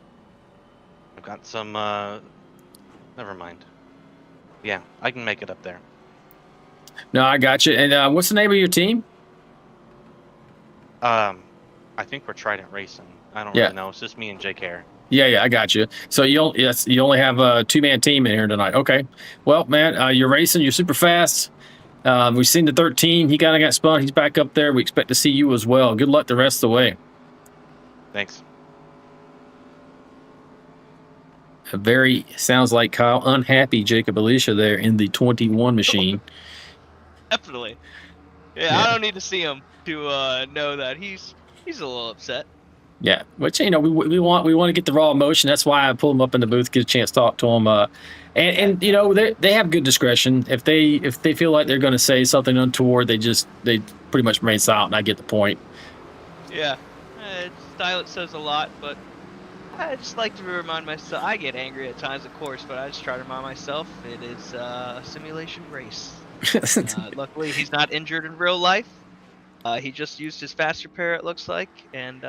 I've got some, never mind. Yeah, I can make it up there. No, I got you. And what's the name of your team? I think we're Trident Racing. I don't really know. It's just me and Jake Hare. Yeah, I got you. So you only have a 2-man team in here tonight. Okay. Well, man, you're racing. You're super fast. We've seen the 13. He kind of got spun. He's back up there. We expect to see you as well. Good luck the rest of the way. Thanks. A very, sounds like Kyle, unhappy Jacob Alicia there in the 21 machine. Definitely. Yeah, I don't need to see him to know that he's a little upset. Yeah, which, you know, we want to get the raw emotion. That's why I pull them up in the booth, get a chance to talk to them. And you know, they have good discretion. If they feel like they're going to say something untoward, they pretty much remain silent, and I get the point. Yeah, style it says a lot, but I just like to remind myself. I get angry at times, of course, but I just try to remind myself it is a simulation race. Luckily, he's not injured in real life. He just used his fast repair, it looks like, and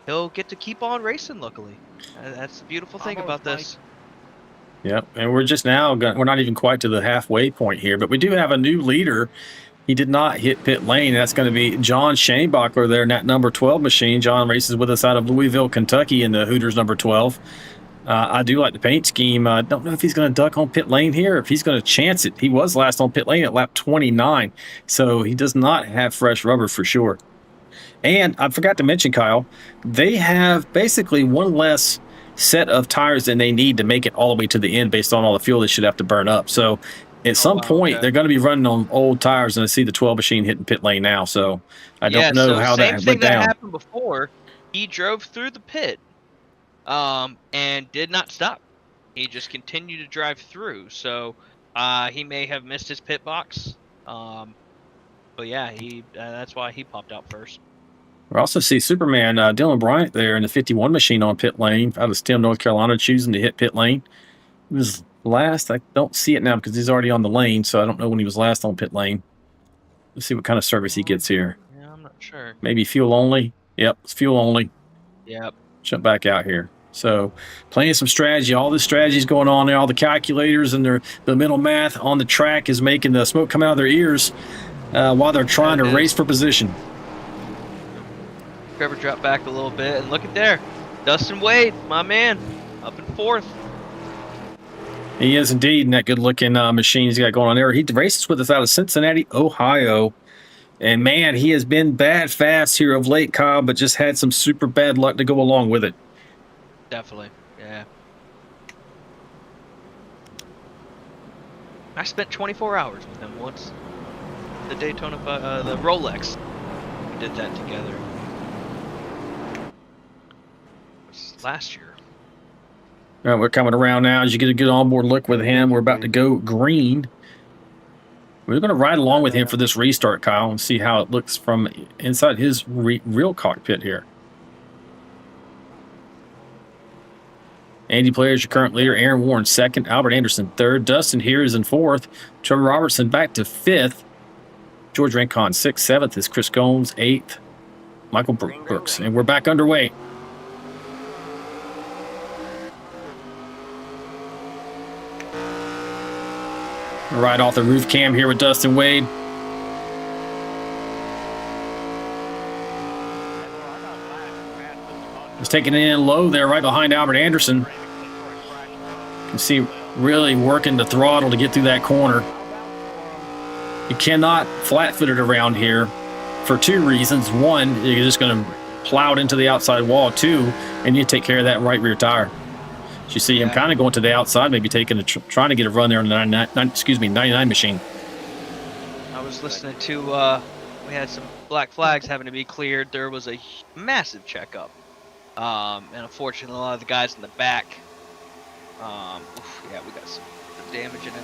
he'll get to keep on racing. Luckily, that's the beautiful thing about this. Yep, and we're just now we're not even quite to the halfway point here, but we do have a new leader. He did not hit pit lane. That's going to be John Shanebachler there in that number 12 machine. John races with us out of Louisville, Kentucky in the Hooters number 12. I do like the paint scheme. I don't know if he's going to duck on pit lane here, if he's going to chance it. He was last on pit lane at lap 29, so he does not have fresh rubber for sure. And I forgot to mention, Kyle, they have basically one less set of tires than they need to make it all the way to the end based on all the fuel they should have to burn up. So at some point, they're going to be running on old tires, and I see the 12 machine hitting pit lane now. So I don't know how that went down. Same thing that happened before. He drove through the pit and did not stop. He just continued to drive through. So he may have missed his pit box. But yeah, that's why he popped out first. We also see Superman Dylan Bryant there in the 51 machine on pit lane out of Stem, North Carolina, choosing to hit pit lane. He was last. I don't see it now because he's already on the lane, so I don't know when he was last on pit lane. Let's see what kind of service he gets here. Yeah, I'm not sure. Maybe fuel only. Yep, it's fuel only. Yep. Jump back out here. So playing some strategy. All this strategy is going on there. All the calculators and the mental math on the track is making the smoke come out of their ears while they're trying to race for position. Trevor dropped back a little bit, and look at there. Dustin Wade, my man, up in fourth. He is indeed in that good-looking machine he's got going on there. He races with us out of Cincinnati, Ohio. And, man, he has been bad fast here of late, Kyle, but just had some super bad luck to go along with it. Definitely, yeah. I spent 24 hours with him once. The Daytona, the Rolex. We did that together. Last year. All right, we're coming around now. As you get a good onboard look with him, we're about to go green. We're going to ride along with him for this restart, Kyle, and see how it looks from inside his real cockpit here. Andy Player is your current leader. Aaron Warren second. Albert Anderson third. Dustin here is in fourth. Trevor Robertson back to fifth. George Rincon sixth. Seventh is Chris Gomes. Eighth, Michael Brooks. And we're back underway. Right off the roof cam here with Dustin Wade. Just taking it in low there right behind Albert Anderson. You can see really working the throttle to get through that corner. You cannot flat-foot it around here for two reasons. One, you're just going to plow it into the outside wall. Two, and you take care of that right rear tire. You see him kind of going to the outside, maybe taking trying to get a run there on the 99 machine. I was listening to, we had some black flags having to be cleared. There was a massive checkup. And unfortunately, a lot of the guys in the back, yeah, we got some damage in it.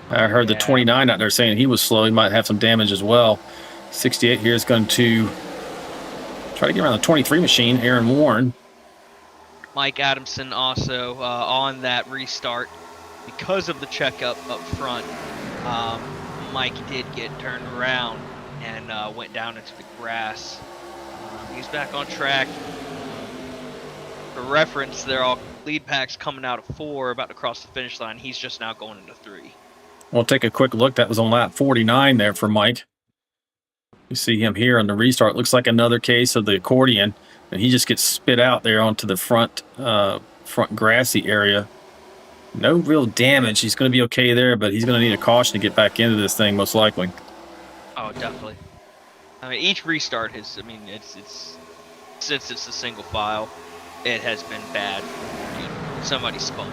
I heard the 29 out there saying he was slow. He might have some damage as well. 68 here is going to try to get around the 23 machine, Aaron Warren. Mike Adamson also on that restart because of the checkup up front. Mike did get turned around and went down into the grass. He's back on track. For reference, they're all lead packs coming out of 4, about to cross the finish line. He's just now going into 3. We'll take a quick look. That was on lap 49 there for Mike. You see him here on the restart. Looks like another case of the accordion, and he just gets spit out there onto the front grassy area. No real damage. He's going to be okay there, but he's going to need a caution to get back into this thing most likely. Oh, definitely. I mean, each restart is. I mean, it's since it's a single file, it has been bad. Somebody spun.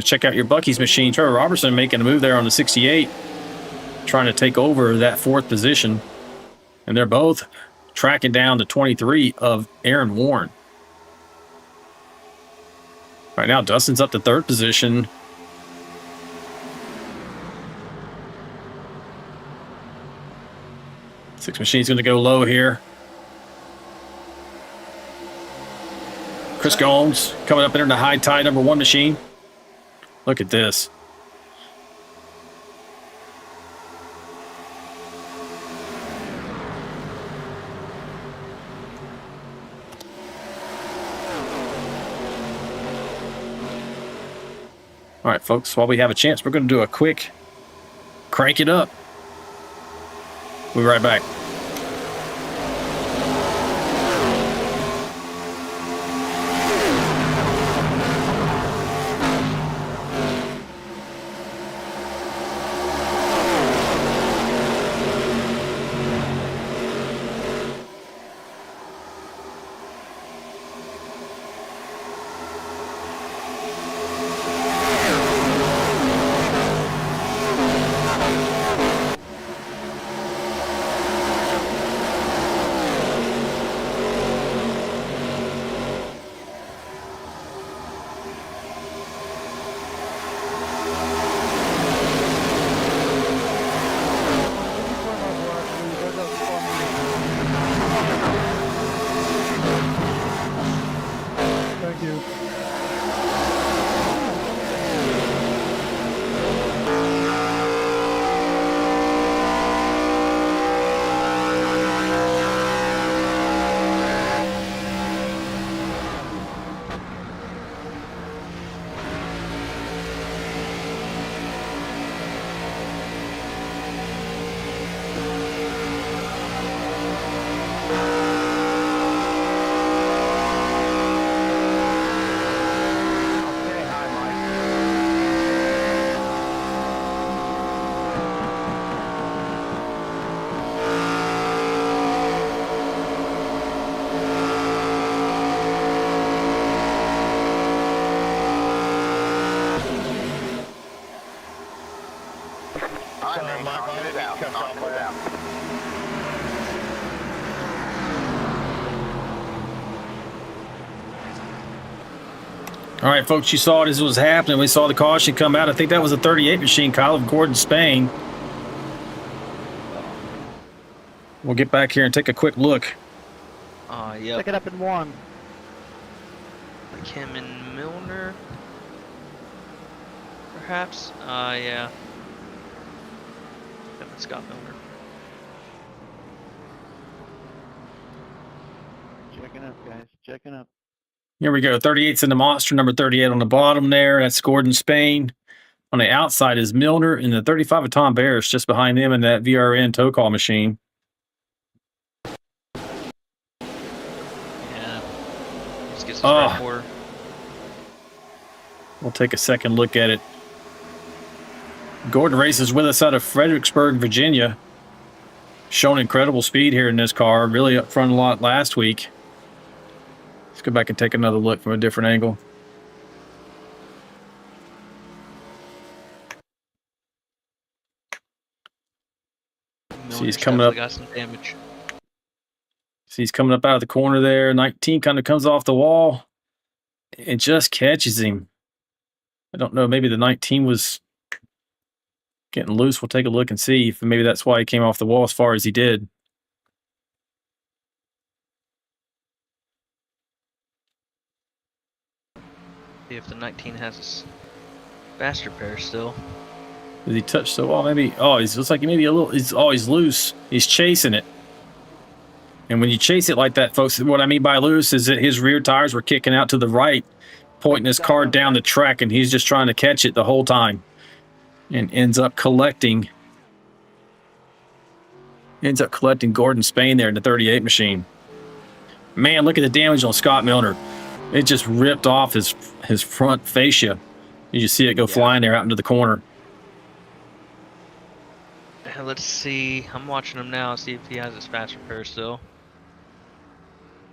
Check out your Bucky's machine. Trevor Robertson making a move there on the 68. Trying to take over that 4th position, and they're both tracking down to 23 of Aaron Warren. Right now, Dustin's up to 3rd position. Six Machine's going to go low here. Chris Gomes coming up into high tide, number 1 machine. Look at this. All right, folks, while we have a chance, we're going to do a quick crank it up. We'll be right back. All right, folks, you saw it as it was happening. We saw the caution come out. I think that was a 38 machine, Kyle, of Gordon Spain. We'll get back here and take a quick look. Yep. Pick it up in 1. Like him and Milner, perhaps. Yeah. Him and Scott Milner. Checking up, guys. Checking up. Here we go. 38's in the monster, number 38 on the bottom there. That's Gordon Spain. On the outside is Milner, and the 35 of Tom Barris just behind him in that VRN tow call machine. Yeah. Let's get some red quarter. We'll take a second look at it. Gordon races with us out of Fredericksburg, Virginia. Shown incredible speed here in this car. Really up front a lot last week. Let's go back and take another look from a different angle. See, he's coming up. Got some damage. See, he's coming up out of the corner there. 19 kind of comes off the wall. It just catches him. I don't know. Maybe the 19 was getting loose. We'll take a look and see if maybe that's why he came off the wall as far as he did. See if the 19 has a faster pair still. Did he touch the wall? Maybe. Oh, he looks like he maybe a little. He's always loose. He's chasing it. And when you chase it like that, folks, what I mean by loose is that his rear tires were kicking out to the right, pointing his car down the track, and he's just trying to catch it the whole time, and ends up collecting Gordon Spain there in the 38 machine. Man, look at the damage on Scott Milner. It just ripped off his front fascia. You just see it go flying there out into the corner. Let's see. I'm watching him now. See if he has his faster pair still.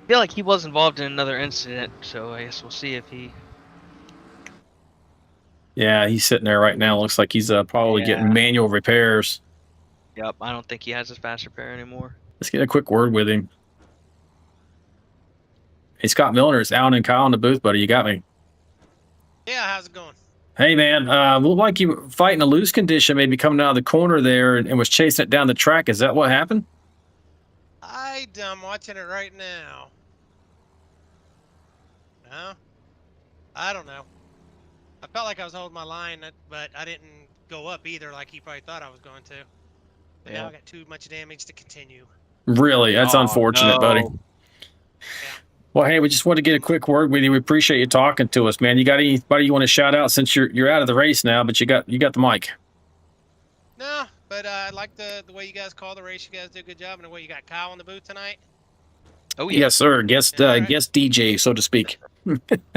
I feel like he was involved in another incident, so I guess we'll see if he. Yeah, he's sitting there right now. Looks like he's probably getting manual repairs. Yep, I don't think he has his faster pair anymore. Let's get a quick word with him. Hey, Scott Milner, it's Alan and Kyle in the booth, buddy. You got me. Yeah, how's it going? Hey, man. Looked like you were fighting a loose condition, maybe coming out of the corner there and was chasing it down the track. Is that what happened? I'm watching it right now. No? I don't know. I felt like I was holding my line, but I didn't go up either like he probably thought I was going to. But now I got too much damage to continue. Really? That's unfortunate, buddy. Yeah. Well, hey, we just want to get a quick word with you. We appreciate you talking to us, man. You got anybody you want to shout out since you're out of the race now, but you got the mic. No, but I like the way you guys call the race. You guys do a good job, and the way you got Kyle in the booth tonight. Oh yeah. Yes, sir. Guest DJ, so to speak.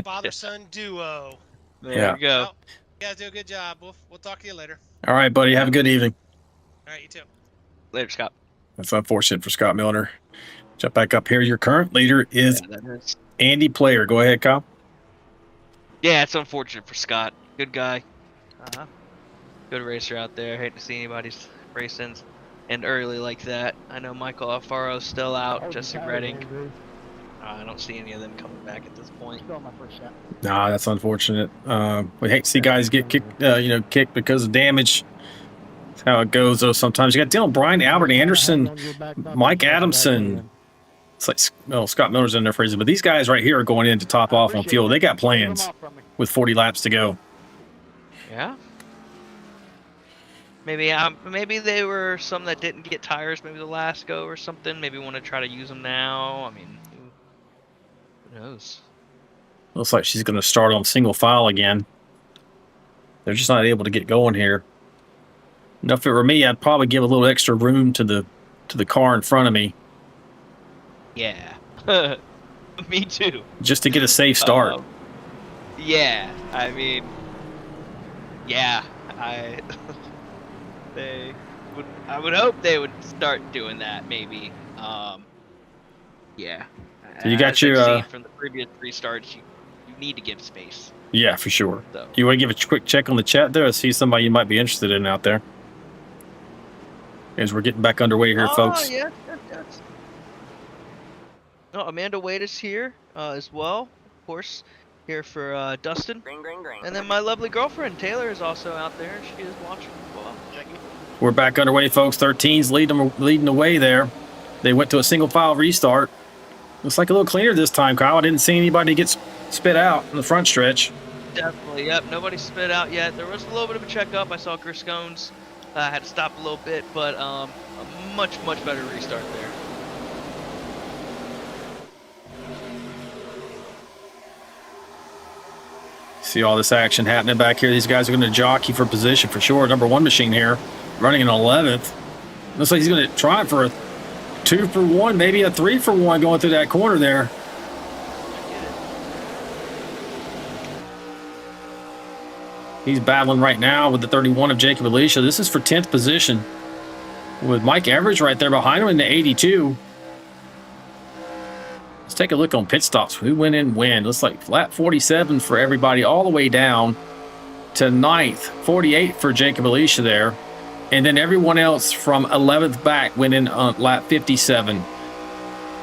Father-son duo. There we go. Well, you guys do a good job. We'll talk to you later. All right, buddy. Have a good evening. All right, you too. Later, Scott. That's unfortunate for Scott Milner. Jump back up here. Your current leader is Andy Player. Go ahead, Kyle. Yeah, it's unfortunate for Scott. Good guy. Good racer out there. Hate to see anybody's racing and early like that. I know Michael Alfaro's still out. Jesse Redding. I don't see any of them coming back at this point. Nah, that's unfortunate. We hate to see guys get kicked, kicked because of damage. That's how it goes, though. Sometimes you got Dylan Bryan, Albert Anderson, Mike Adamson. It's like, well, Scott Miller's in there freezing, but these guys right here are going in to top off on fuel. They got plans with 40 laps to go. Yeah. Maybe they were some that didn't get tires maybe the last go or something. Maybe want to try to use them now. I mean, who knows? Looks like she's going to start on single file again. They're just not able to get going here. Now, if it were me, I'd probably give a little extra room to the car in front of me. Yeah. Me too. Just to get a safe start. Yeah. I mean, yeah. I would hope they would start doing that maybe. Yeah. So you got As your I've seen from the previous restarts, you need to give space. Yeah, for sure. So. You want to give a quick check on the chat there? I see somebody you might be interested in out there. As we're getting back underway here, folks. Yes. Oh, Amanda Wade is here as well, of course, here for Dustin. Green. And then my lovely girlfriend, Taylor, is also out there. She is watching as well. We're back underway, folks. 13's leading the way there. They went to a single file restart. Looks like a little cleaner this time, Kyle. I didn't see anybody get spit out in the front stretch. Definitely, yep. Nobody spit out yet. There was a little bit of a checkup. I saw Griscone's had to stop a little bit, but a much better restart there. See all this action happening back here. These guys are going to jockey for position for sure. Number one machine here, running in 11th. Looks like he's going to try for a 2-for-1, maybe a 3-for-1 going through that corner there. He's battling right now with the 31 of Jacob Alicia. This is for 10th position with Mike Everidge right there behind him in the 82. Let's take a look on pit stops. Who went in when? Looks like flat 47 for everybody all the way down to 9th. 48 for Jacob Alicia there. And then everyone else from 11th back went in on lap 57.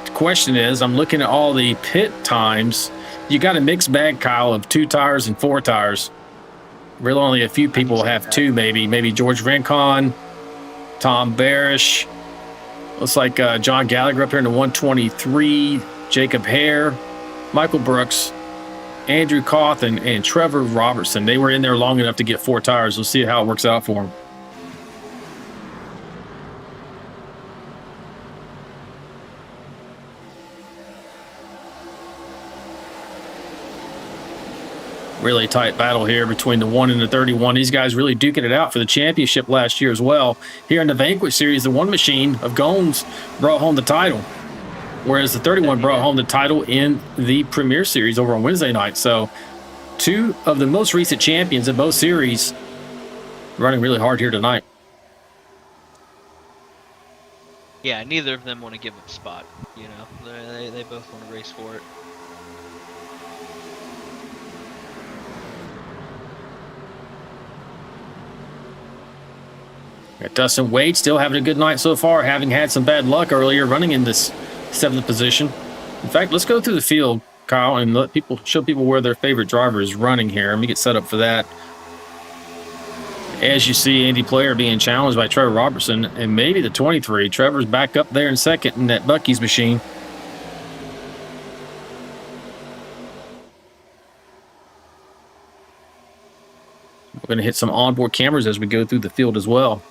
The question is, I'm looking at all the pit times. You got a mixed bag, Kyle, of 2 tires and 4 tires. Really only a few people have 2, maybe. Maybe George Rincon, Tom Barish. Looks like John Gallagher up here in the 123. Jacob Hare, Michael Brooks, Andrew Cawthon, and Trevor Robertson. They were in there long enough to get 4 tires. We'll see how it works out for them. Really tight battle here between the 1 and the 31. These guys really duking it out for the championship last year as well. Here in the Vanquish Series, the 1 machine of Gomes brought home the title, whereas the 31 brought home the title in the Premiere Series over on Wednesday night. So 2 of the most recent champions in both series running really hard here tonight. Yeah, neither of them want to give up a spot. You know, they both want to race for it. Dustin Wade still having a good night so far, having had some bad luck earlier, running in this 7th position. In fact, let's go through the field, Kyle, and show people where their favorite driver is running here. Let me get set up for that. As you see, Andy Player being challenged by Trevor Robertson and maybe the 23. Trevor's back up there in second in that Bucky's machine. We're going to hit some onboard cameras as we go through the field as well.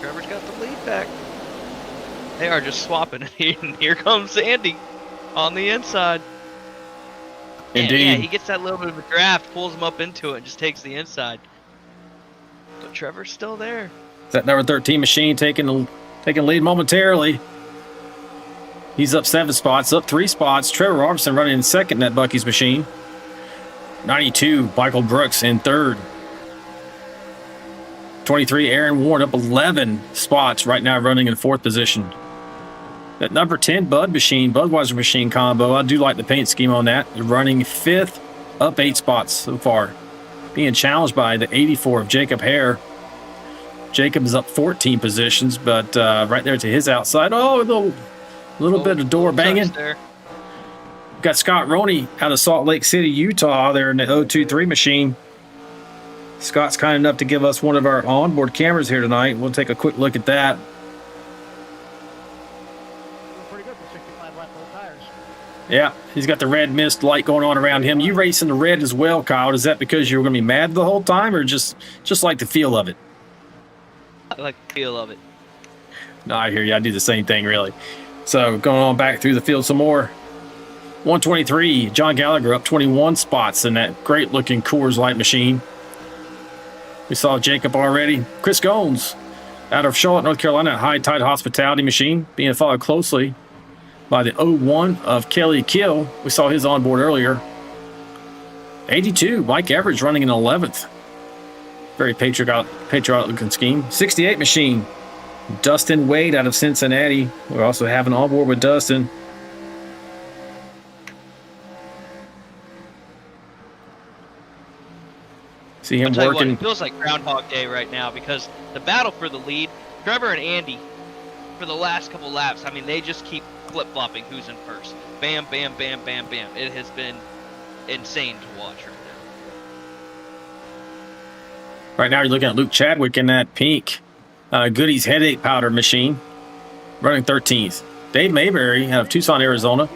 Trevor's got the lead back. They are just swapping it, and here comes Andy on the inside. Indeed. Yeah, he gets that little bit of a draft, pulls him up into it, and just takes the inside. But Trevor's still there. That number 13 machine taking lead momentarily. He's up 7 spots, up 3 spots. Trevor Robertson running in second in that Bucky's machine. 92, Michael Brooks in third. 23, Aaron Warren up 11 spots right now, running in fourth position. That number 10 Budweiser machine combo, I do like the paint scheme on that. They're running fifth, up 8 spots so far. Being challenged by the 84 of Jacob Hare. Jacob is up 14 positions, but right there to his outside. Oh, a little bit of door banging. Got Scott Roney out of Salt Lake City, Utah, there in the 023 machine. Scott's kind enough to give us one of our onboard cameras here tonight. We'll take a quick look at that. Pretty good for 65 lap full tires. Yeah, he's got the red mist light going on around him. You racing the red as well, Kyle. Is that because you were going to be mad the whole time, or just like the feel of it? I like the feel of it. No, I hear you. I do the same thing, really. So going on back through the field some more. 123, John Gallagher up 21 spots in that great-looking Coors Light machine. We saw Jacob already. Chris Goins out of Charlotte, North Carolina, High Tide Hospitality machine, being followed closely by the 01 of Kelly Kill. We saw his onboard earlier. 82, Mike Everidge running in 11th. Very patriotic-looking scheme. 68 machine, Dustin Wade out of Cincinnati. We're also having on board with Dustin. See him working. It feels like Groundhog Day right now because the battle for the lead, Trevor and Andy, for the last couple laps, I mean, they just keep flip-flopping who's in first. Bam, bam, bam, bam, bam. It has been insane to watch right now. Right now, you're looking at Luke Chadwick in that pink Goody's headache powder machine, running 13th. Dave Mayberry out of Tucson, Arizona,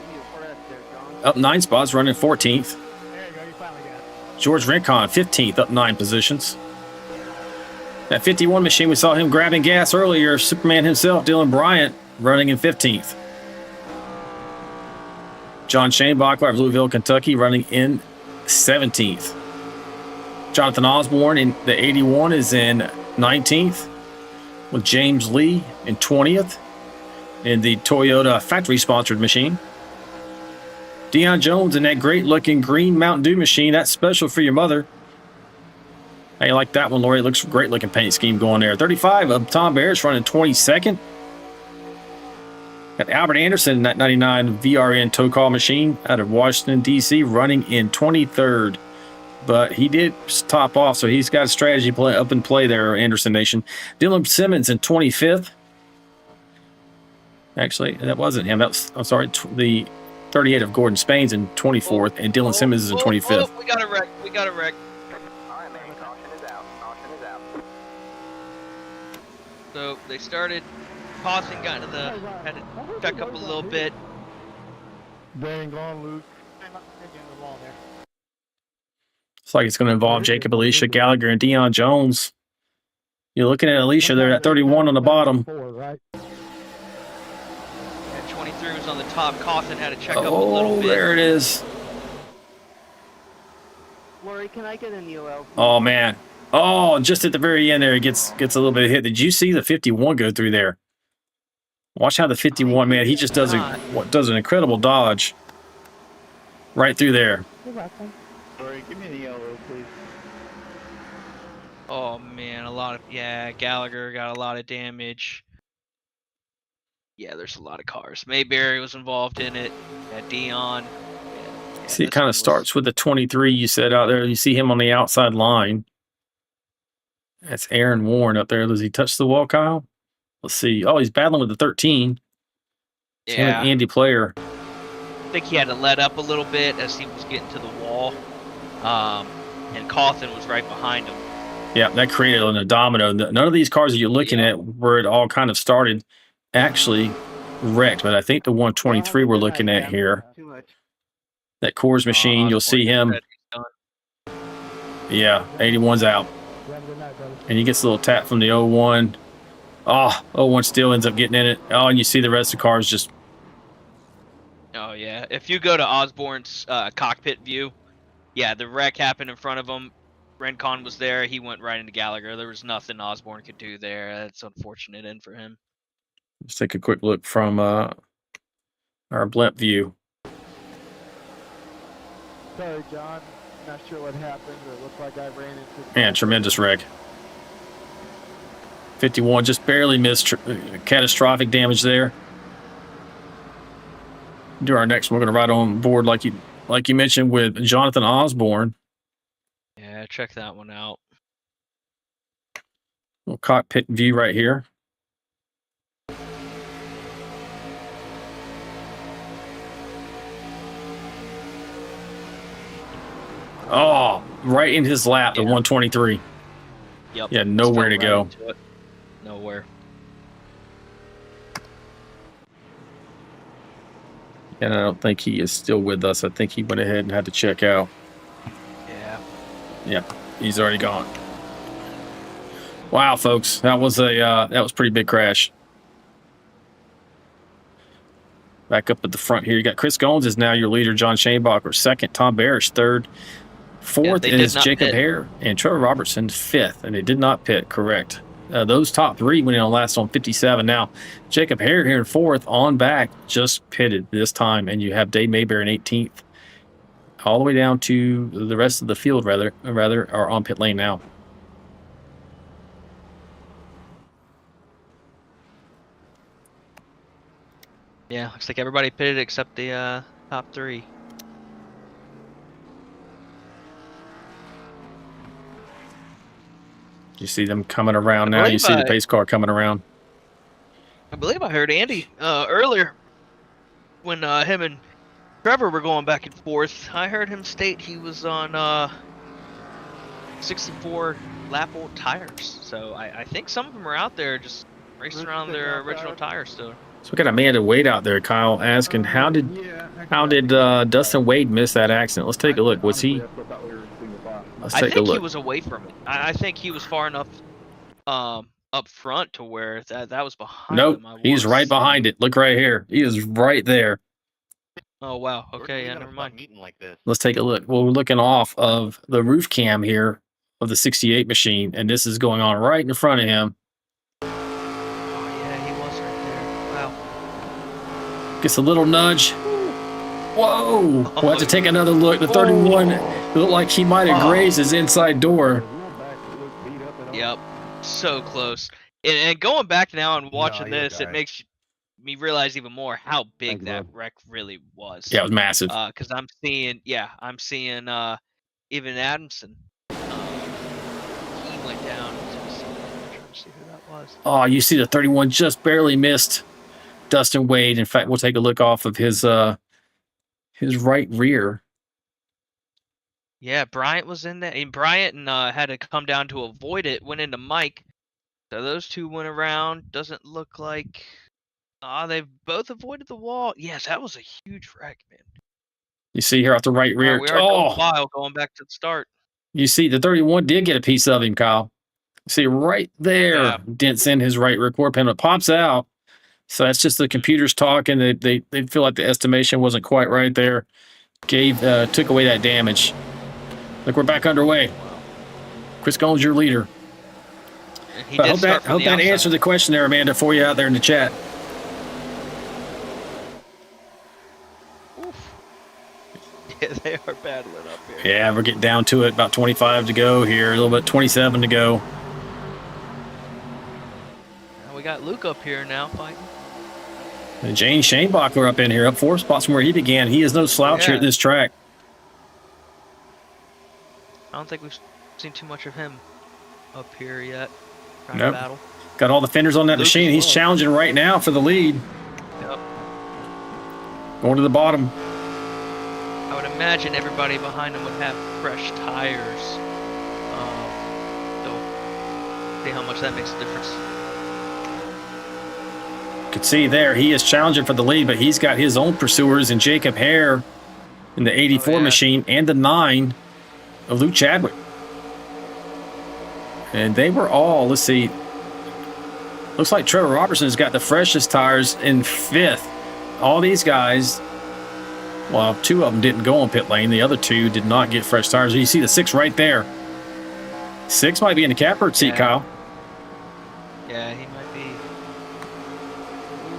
up 9 spots, running 14th. There you go, you finally got it. George Rincon, 15th, up 9 positions. That 51 machine, we saw him grabbing gas earlier. Superman himself, Dylan Bryant, running in 15th. John Shanebacher of Louisville, Kentucky, running in 17th. Jonathan Osborne in the 81 is in 19th, with James Lee in 20th in the Toyota factory-sponsored machine. Deion Jones in that great-looking green Mountain Dew machine. That's special for your mother. How you like that one, Lori? It looks great-looking paint scheme going there. 35 of Tom Bears running 22nd. Got Albert Anderson in that 99 VRN tow call machine out of Washington, D.C., running in 23rd. But he did top off, so he's got a strategy play up in play there, Anderson Nation. Dylan Simmons in 25th. Actually, that wasn't him. That was, I'm sorry, the 38 of Gordon Spain's in 24th, and Dylan Simmons is in 25th. We got a wreck. We got a wreck. All right, man. Caution is out. Caution is out. So they started tossing, got into the, had to check up a little bit. Dang on, Luke. I'm up against the wall there. Looks like it's going to involve Jacob, Alicia Gallagher, and Deion Jones. You're looking at Alicia there at 31 on the bottom. And 23 was on the top. Coffin had to check up a little bit. There it is. Lori, can I get an EOL? Oh, man. Oh, just at the very end there, it gets a little bit of hit. Did you see the 51 go through there? Watch how the 51, man, he just does an incredible dodge right through there. You're welcome. Lori, give me an EOL, please. Oh man, Gallagher got a lot of damage. Yeah, there's a lot of cars. Mayberry was involved in it. Dion. Yeah, See, it kind of starts with the 23 you said out there. You see him on the outside line. That's Aaron Warren up there. Does he touch the wall, Kyle? Let's see. Oh, he's battling with the 13. It's him and Andy Player. I think he had to let up a little bit as he was getting to the wall. And Cawthon was right behind him. Yeah, that created a domino. None of these cars that you're looking at where it all kind of started actually wrecked, but I think the 123 we're looking at here, that Coors machine, you'll see him. Yeah, 81's out. And he gets a little tap from the 01. Oh, 01 still ends up getting in it. Oh, and you see the rest of the cars just... Oh, yeah. If you go to Osborne's cockpit view, yeah, the wreck happened in front of him. Rencon was there. He went right into Gallagher. There was nothing Osborne could do there. That's unfortunate end for him. Let's take a quick look from our blimp view. Sorry, John. Not sure what happened, but it looked like I ran into... Man, tremendous wreck. 51 just barely missed catastrophic damage there. Do our next one. We're going to ride on board like you mentioned with Jonathan Osborne. Yeah, check that one out. Little cockpit view right here. Oh, right in his lap, the 123. Yep. Yeah, nowhere to go. Nowhere. And I don't think he is still with us. I think he went ahead and had to check out. Yeah. Yep, he's already gone. Wow, folks, that was a pretty big crash. Back up at the front here, you got Chris Goins is now your leader. John Shanebacher second. Tom Barish third. Fourth is Jacob Hare and Trevor Robertson fifth, and they did not pit. Correct. Those top three went in on last on 57. Now, Jacob Hare here in fourth on back just pitted this time, and you have Dave Mayberry in 18th. All the way down to the rest of the field, rather are on pit lane now. Yeah, looks like everybody pitted except the top three. You see them coming around now. You see the pace car coming around. I believe I heard Andy earlier when him and Trevor were going back and forth. I heard him state he was on 64 lap old tires. So I think some of them are out there just racing around their original tires still. So we got Amanda Wade out there, Kyle, asking how did Dustin Wade miss that accident? Let's take a look. Was he? Let's take a look. He was away from it. I think he was far enough up front to where that was behind him. Nope, he's right behind it. Look right here. He is right there. Oh, wow. Okay, yeah, never mind. Let's take a look. Well, we're looking off of the roof cam here of the 68 machine, and this is going on right in front of him. Oh, yeah, he was right there. Wow. Gets a little nudge. Whoa! We'll have to take another look. The 31 looked like he might have grazed his inside door. Yep, so close. And going back now and watching this, it makes me realize even more how big that wreck really was. Yeah, it was massive. Because I'm seeing even Adamson. He went down. I'm trying to see who that was. Oh, you see the 31 just barely missed Dustin Wade. In fact, we'll take a look off of his right rear. Yeah, Bryant was in there. And Bryant had to come down to avoid it. Went into Mike. So those two went around. Doesn't look like they've both avoided the wall. Yes, that was a huge wreck, man. You see here off the right rear. We are going back to the start. You see the 31 did get a piece of him, Kyle. See right there, dents in his right rear quarter panel. It pops out. So that's just the computers talking. They feel like the estimation wasn't quite right there. Took away that damage. Look, we're back underway. Chris Goins, your leader. I hope that answered the question there, Amanda, for you out there in the chat. Oof. Yeah, they are battling up here. Yeah, we're getting down to it. About 25 to go here. A little bit 27 to go. Now we got Luke up here now fighting. And Jane Shanebacher up in here, up 4 spots from where he began. He is no slouch here at this track. I don't think we've seen too much of him up here yet. Nope. Battle. Got all the fenders on that Luke machine. as He's well. challenging right now for the lead. Yep. Going to the bottom. I would imagine everybody behind him would have fresh tires. So see how much that makes a difference. Could see there, he is challenging for the lead, but he's got his own pursuers in Jacob Hare in the 84 machine and the 9 of Luke Chadwick. And they were all, let's see, looks like Trevor Robertson has got the freshest tires in 5th. All these guys, well, 2 of them didn't go on pit lane. The other 2 did not get fresh tires. You see the 6 right there. 6 might be in the catbird seat, Kyle. Yeah, he might be.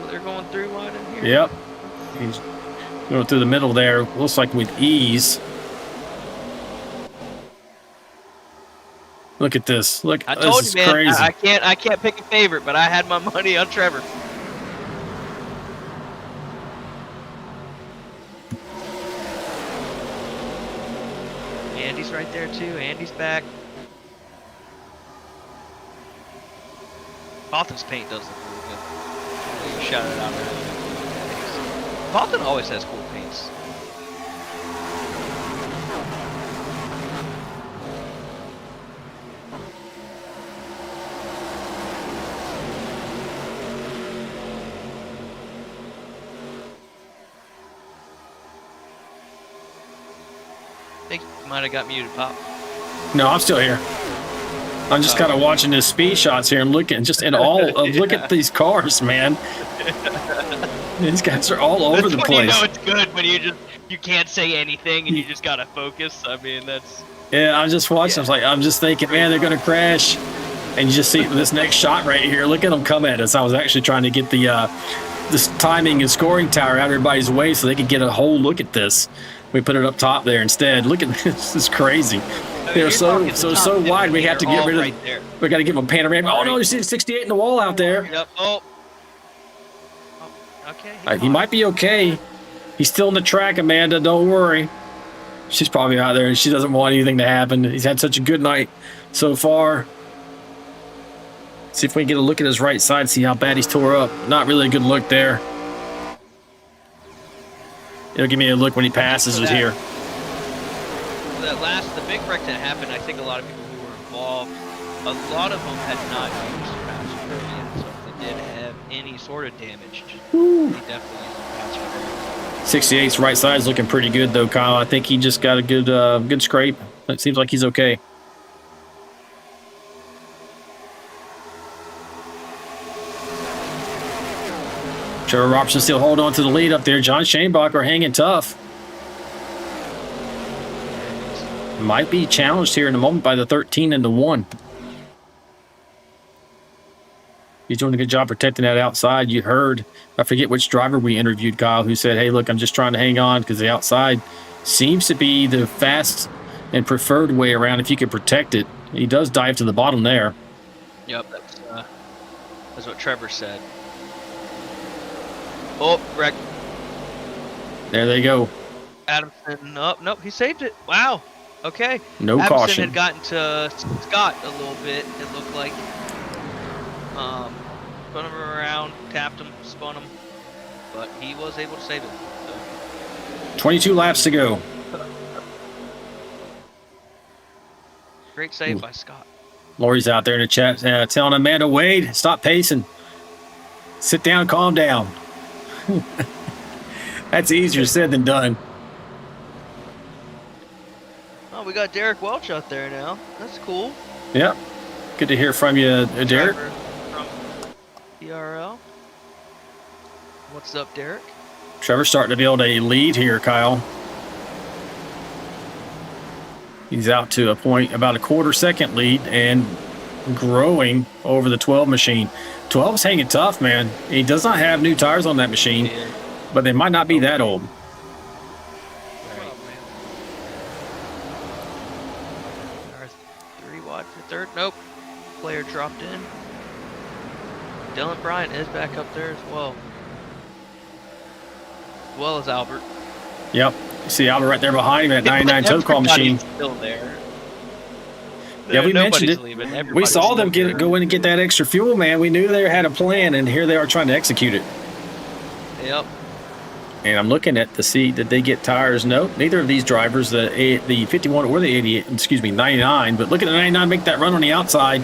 Ooh, they're going through wide in here. Yep. He's going through the middle there. Looks like with ease. Look at this. Look, I told this you, is man. crazy. I can't pick a favorite, but I had my money on Trevor. Andy's right there too. Andy's back. Botham's paint does look really good. You shouted it out earlier. Botham always has cool paints. I think you might have got muted, Pop. No, I'm still here. I'm just kind of watching his speed shots here and looking just in all of look at these cars, man. These guys are all over the That's place. when you know it's good when you can't say anything and you just gotta focus. I mean, that's Yeah, I'm just watching. I'm just thinking, man, they're gonna crash. And you just see this next shot right here. Look at them come at us. I was actually trying to get the this timing and scoring tower out of everybody's way so they could get a whole look at this. We put it up top there instead. Look at this. This is crazy. They're so wide. We have to get rid of. We got to give them a panorama. Oh no, you see 68 in the wall out there. Yep. Oh. Okay. He might be okay. He's still in the track, Amanda. Don't worry. She's probably out there and she doesn't want anything to happen. He's had such a good night so far. See if we can get a look at his right side, see how bad he's tore up. Not really a good look there. It'll give me a look when he passes us here. The big wreck that happened, I think a lot of people who were involved, a lot of them had not used patch variant, so if they did have any sort of damage, they definitely used patch variant. 68's right side is looking pretty good though, Kyle. I think he just got a good scrape. It seems like he's okay. Trevor Robertson still holding on to the lead up there. John Shanebacher hanging tough. Might be challenged here in a moment by the 13 and the 1. He's doing a good job protecting that outside. You heard, I forget which driver we interviewed, Kyle, who said, hey, look, I'm just trying to hang on because the outside seems to be the fast and preferred way around if you can protect it. He does dive to the bottom there. Yep, that's what Trevor said. Oh, wreck. There they go. Adamson, nope, he saved it. Wow. Okay. No Adamson caution. had gotten to Scott a little bit, it looked like. Spun him around, tapped him, spun him, but he was able to save it. So. 22 laps to go. Great save by Scott. Lori's out there in the chat telling Amanda Wade, stop pacing. Sit down, calm down. That's easier said than done. Oh, we got Derek Welch out there now. That's cool. Yep. Good to hear from you, Derek. Driver from VRL. What's up, Derek? Trevor's starting to build a lead here, Kyle. He's out to a point, about a quarter-second lead, and growing over the 12 machine. 12's hanging tough, man. He does not have new tires on that machine, but they might not be that old. Three wide for third. Nope. Player dropped in. Dylan Bryant is back up there as well. As well as Albert. Yep. You see Albert right there behind him at 99 tow call machine. Still there. Yeah, we mentioned Nobody's it. leaving. We Everybody's saw them leaving. go in and get that extra fuel, man. We knew they had a plan, and here they are trying to execute it. Yep. And I'm looking at to see did they get tires. No, neither of these drivers, the 51 or the 88, excuse me, 99. But look at the 99 make that run on the outside.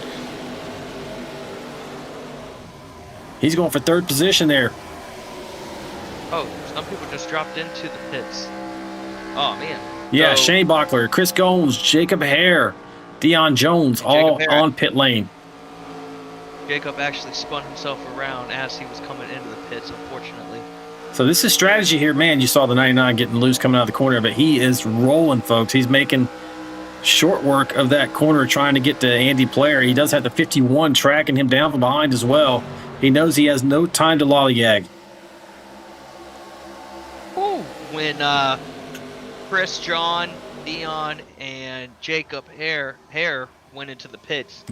He's going for third position there. Oh, some people just dropped into the pits. Oh man. Yeah, So, Shane Bockler, Chris Gomes, Jacob Hare, Dion Jones, all Hare. on pit lane. Jacob actually spun himself around as he was coming into the pits, unfortunately. So this is strategy here, man. You saw the 99 getting loose coming out of the corner, but he is rolling, folks. He's making short work of that corner, trying to get to Andy Player. He does have the 51 tracking him down from behind as well. He knows he has no time to lollygag. Woo. When Chris, John, Dion, and Jacob Hare went into the pits,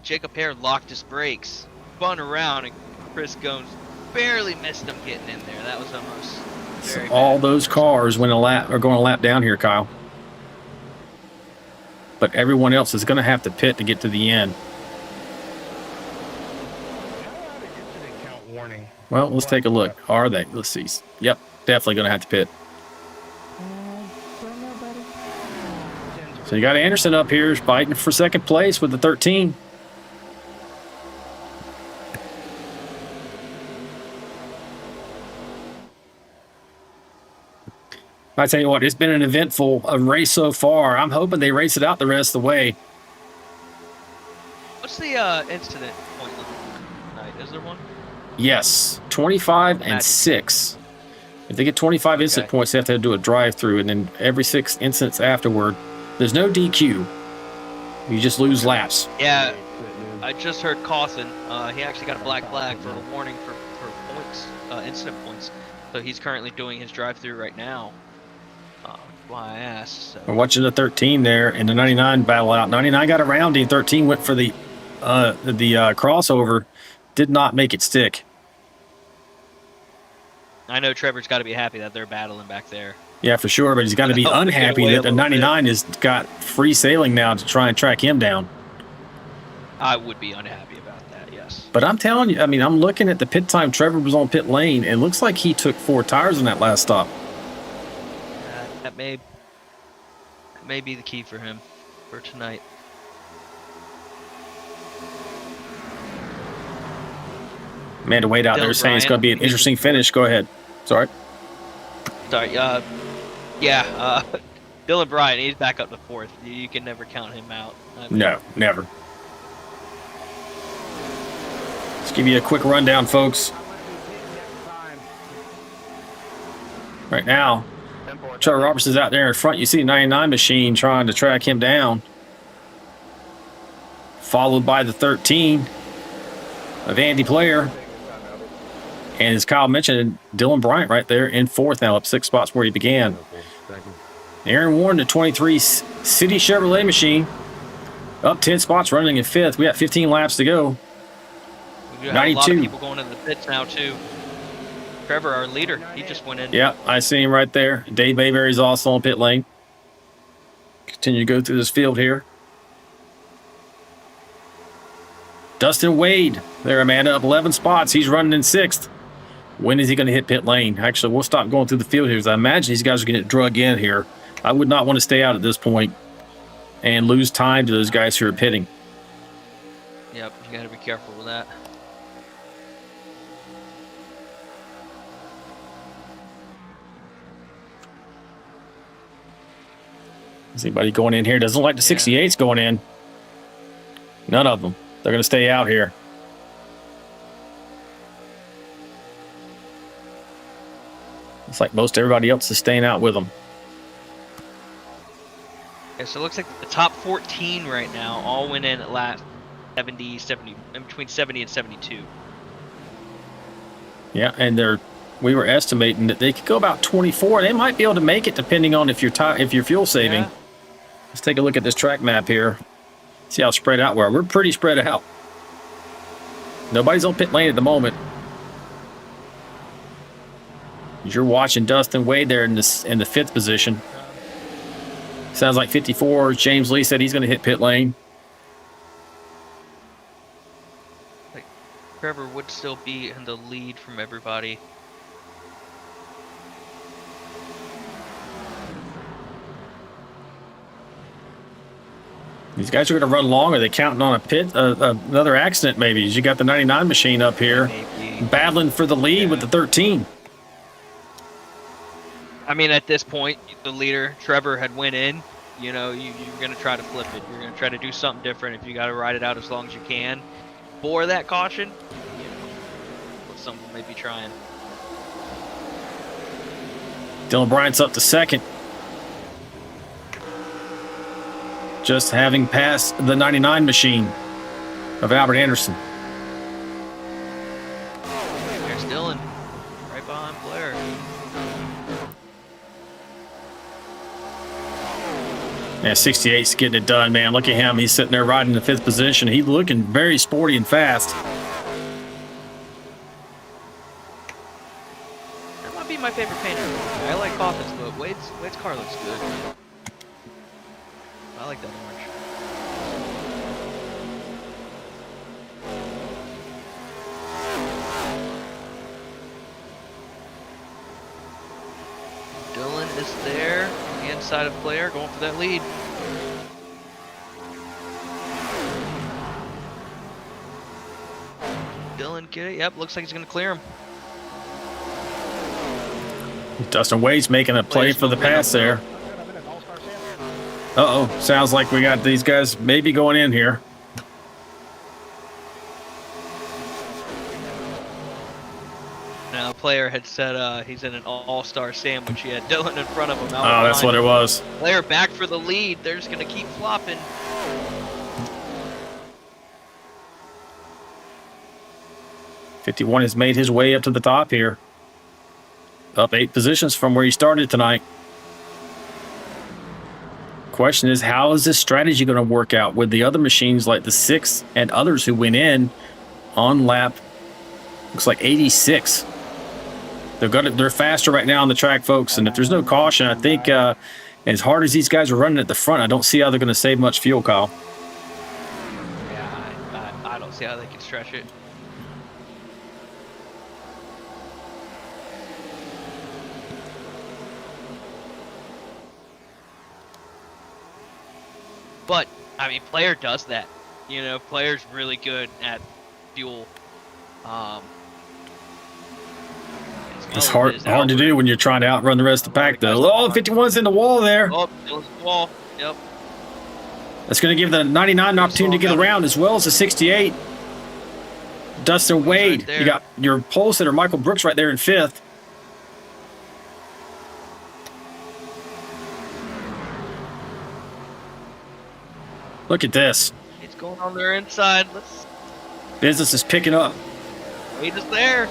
Jacob Hare locked his brakes, spun around, and Chris Gomes barely missed him getting in there. That was almost very All bad. those cars went are going a lap down here, Kyle. But everyone else is going to have to pit to get to the end. Well, let's take a look. Are they? Let's see. Yep, definitely going to have to pit. So you got Anderson up here fighting for second place with the 13. I tell you what, it's been an eventful race so far. I'm hoping they race it out the rest of the way. What's the incident point limit tonight? Is there one? Yes, 25 and 6. If they get 25 instant points, they have to do a drive-through, and then every 6 instants afterward, there's no DQ. You just lose laps. Yeah, I just heard Cawthon. He actually got a black flag for a warning for points, incident points. So he's currently doing his drive-through right now. Why I asked. So. We're watching the 13 there, and the 99 battle out. 99 got around him. 13 went for the crossover. Did not make it stick. I know Trevor's got to be happy that they're battling back there. Yeah, for sure, but he's got to be unhappy that the 99 has got free sailing now to try and track him down. I would be unhappy about that, yes. But I'm telling you, I mean, I'm looking at the pit time. Trevor was on pit lane, and it looks like he took 4 tires in that last stop. That may be the key for him for tonight. Amanda Wade out there saying it's going to be an interesting finish. Go ahead. Sorry. Sorry. Dylan Bryant, he's back up to 4th. You can never count him out. No, never. Let's give you a quick rundown, folks. Right now, Trevor Robertson's out there in front. You see the 99 machine trying to track him down. Followed by the 13 of Andy Player. And as Kyle mentioned, Dylan Bryant right there in 4th now, up 6 spots where he began. Aaron Warren, the 23 City Chevrolet machine, up 10 spots, running in 5th. We got 15 laps to go. We got a lot of people going into the pits now, too. Trevor, our leader, he just went in. Yeah, I see him right there. Dave Mayberry's also on pit lane. Continue to go through this field here. Dustin Wade there, Amanda, up 11 spots. He's running in 6th. When is he going to hit pit lane? Actually, we'll stop going through the field here because I imagine these guys are going to get drug in here. I would not want to stay out at this point and lose time to those guys who are pitting. Yep, you got to be careful with that. Is anybody going in here? Doesn't look like the 68's going in. None of them. They're going to stay out here. Looks like most everybody else is staying out with them. Yeah, so it looks like the top 14 right now all went in at last 70, in between 70 and 72. Yeah, and we were estimating that they could go about 24. They might be able to make it depending on if you're fuel saving. Yeah. Let's take a look at this track map here. See how spread out we are. We're pretty spread out. Nobody's on pit lane at the moment. You're watching Dustin Wade there in the 5th position. Sounds like 54. James Lee said he's going to hit pit lane. Trevor would still be in the lead from everybody. These guys are going to run long. Are they counting on a pit, another accident maybe? You got the 99 machine up here, battling for the lead with the 13. I mean, at this point, the leader, Trevor, had went in. You know, you're going to try to flip it. You're going to try to do something different. If you got to ride it out as long as you can for that caution, you know, what someone may be trying. Dylan Bryant's up to second. Just having passed the 99 machine of Albert Anderson. There's Dylan, right behind Blair. Yeah, 68's getting it done, man. Look at him. He's sitting there riding in the 5th position. He's looking very sporty and fast. That might be my favorite painter. I like Coffin's, but Wade's car looks good. I like that orange. Dylan is there on the inside of Blair, going for that lead. Dylan, get it? Yep, looks like he's going to clear him. Dustin Wade's making a play for the pass there. Uh-oh, sounds like we got these guys maybe going in here. Now, Player had said he's in an all-star sandwich. He had Dylan in front of him. Oh, that's what it was. Player back for the lead. They're just going to keep flopping. '51 has made his way up to the top here. Up 8 positions from where he started tonight. Question is, how is this strategy going to work out with the other machines like the 6 and others who went in on lap, looks like 86. They're faster right now on the track, folks, and if there's no caution, I think as hard as these guys are running at the front, I don't see how they're going to save much fuel, Kyle. Yeah, I don't see how they can stretch it. But, I mean, Player does that. You know, Player's really good at fuel. It's hard to do when you're trying to outrun the rest of the pack, though. Oh, 51's in the wall there. Oh, it was the wall. Yep. That's going to give the 99 an opportunity to get around as well as the 68. Dustin Wade. You got your pole sitter, Michael Brooks, right there in 5th. Look at this. It's going on their inside. Business is picking up. Wade is there.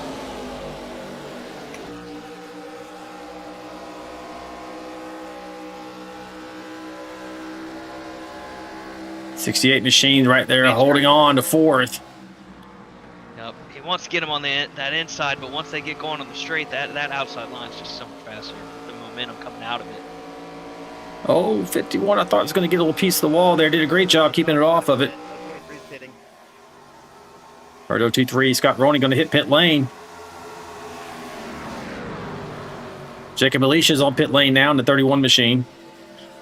'68 machine right there, holding on to 4th. Yep. He wants to get him on that inside, but once they get going on the straight, that outside line is just so much faster. The momentum coming out of it. Oh, 51, I thought it was going to get a little piece of the wall there. Did a great job keeping it off of it. All right, OT3, Scott Roney going to hit pit lane. Jacob Alicia's on pit lane now in the 31 machine,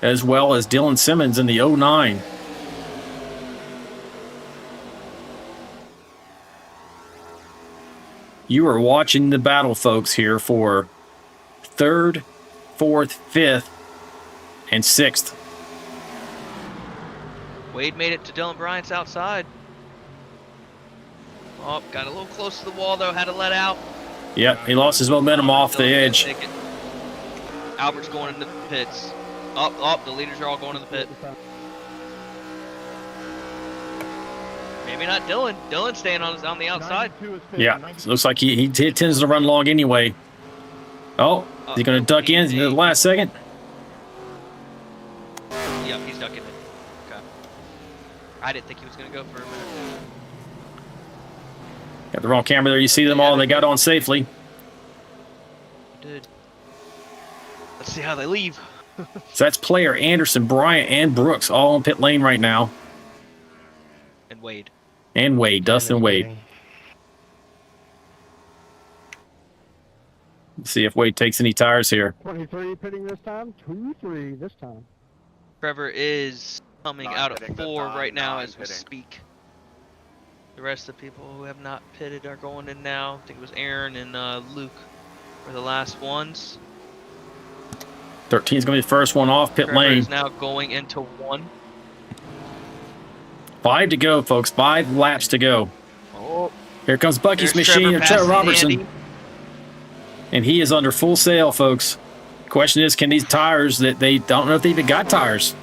as well as Dylan Simmons in the 09. You are watching the battle, folks, here for 3rd, 4th, 5th, and 6th. Wade made it to Dylan Bryant's outside. Oh, got a little close to the wall, though. Had to let out. Yep, he lost his momentum off the edge. Albert's going into the pits. Up, the leaders are all going to the pit. Maybe not Dylan. Dylan's staying on the outside. Yeah, it looks like he tends to run long anyway. Oh, is he going to duck in the last second? Yep, he's ducking it. Okay. I didn't think he was going to go for a minute. Got the wrong camera there. You see them all, and they got on safely. Did. Let's see how they leave. So that's Player, Anderson, Bryant, and Brooks all on pit lane right now. And Wade. And Wade, Dustin Wade. See if Wade takes any tires here. 23 pitting this time, 2-3 this time. Trevor is coming Nine out of pitting this 4 time, right now 9 as we pitting. speak. The rest of the people who have not pitted are going in now. I think it was Aaron and Luke were the last ones. 13 is going to be the first one off pit Trevor lane. is now going into 1. 5 to go, folks. 5 laps to go. Oh, Here comes Bucky's there's machine and Trevor passing Robertson. Andy. And he is under full sail, folks. Question is, can these tires that they don't know if they even got tires?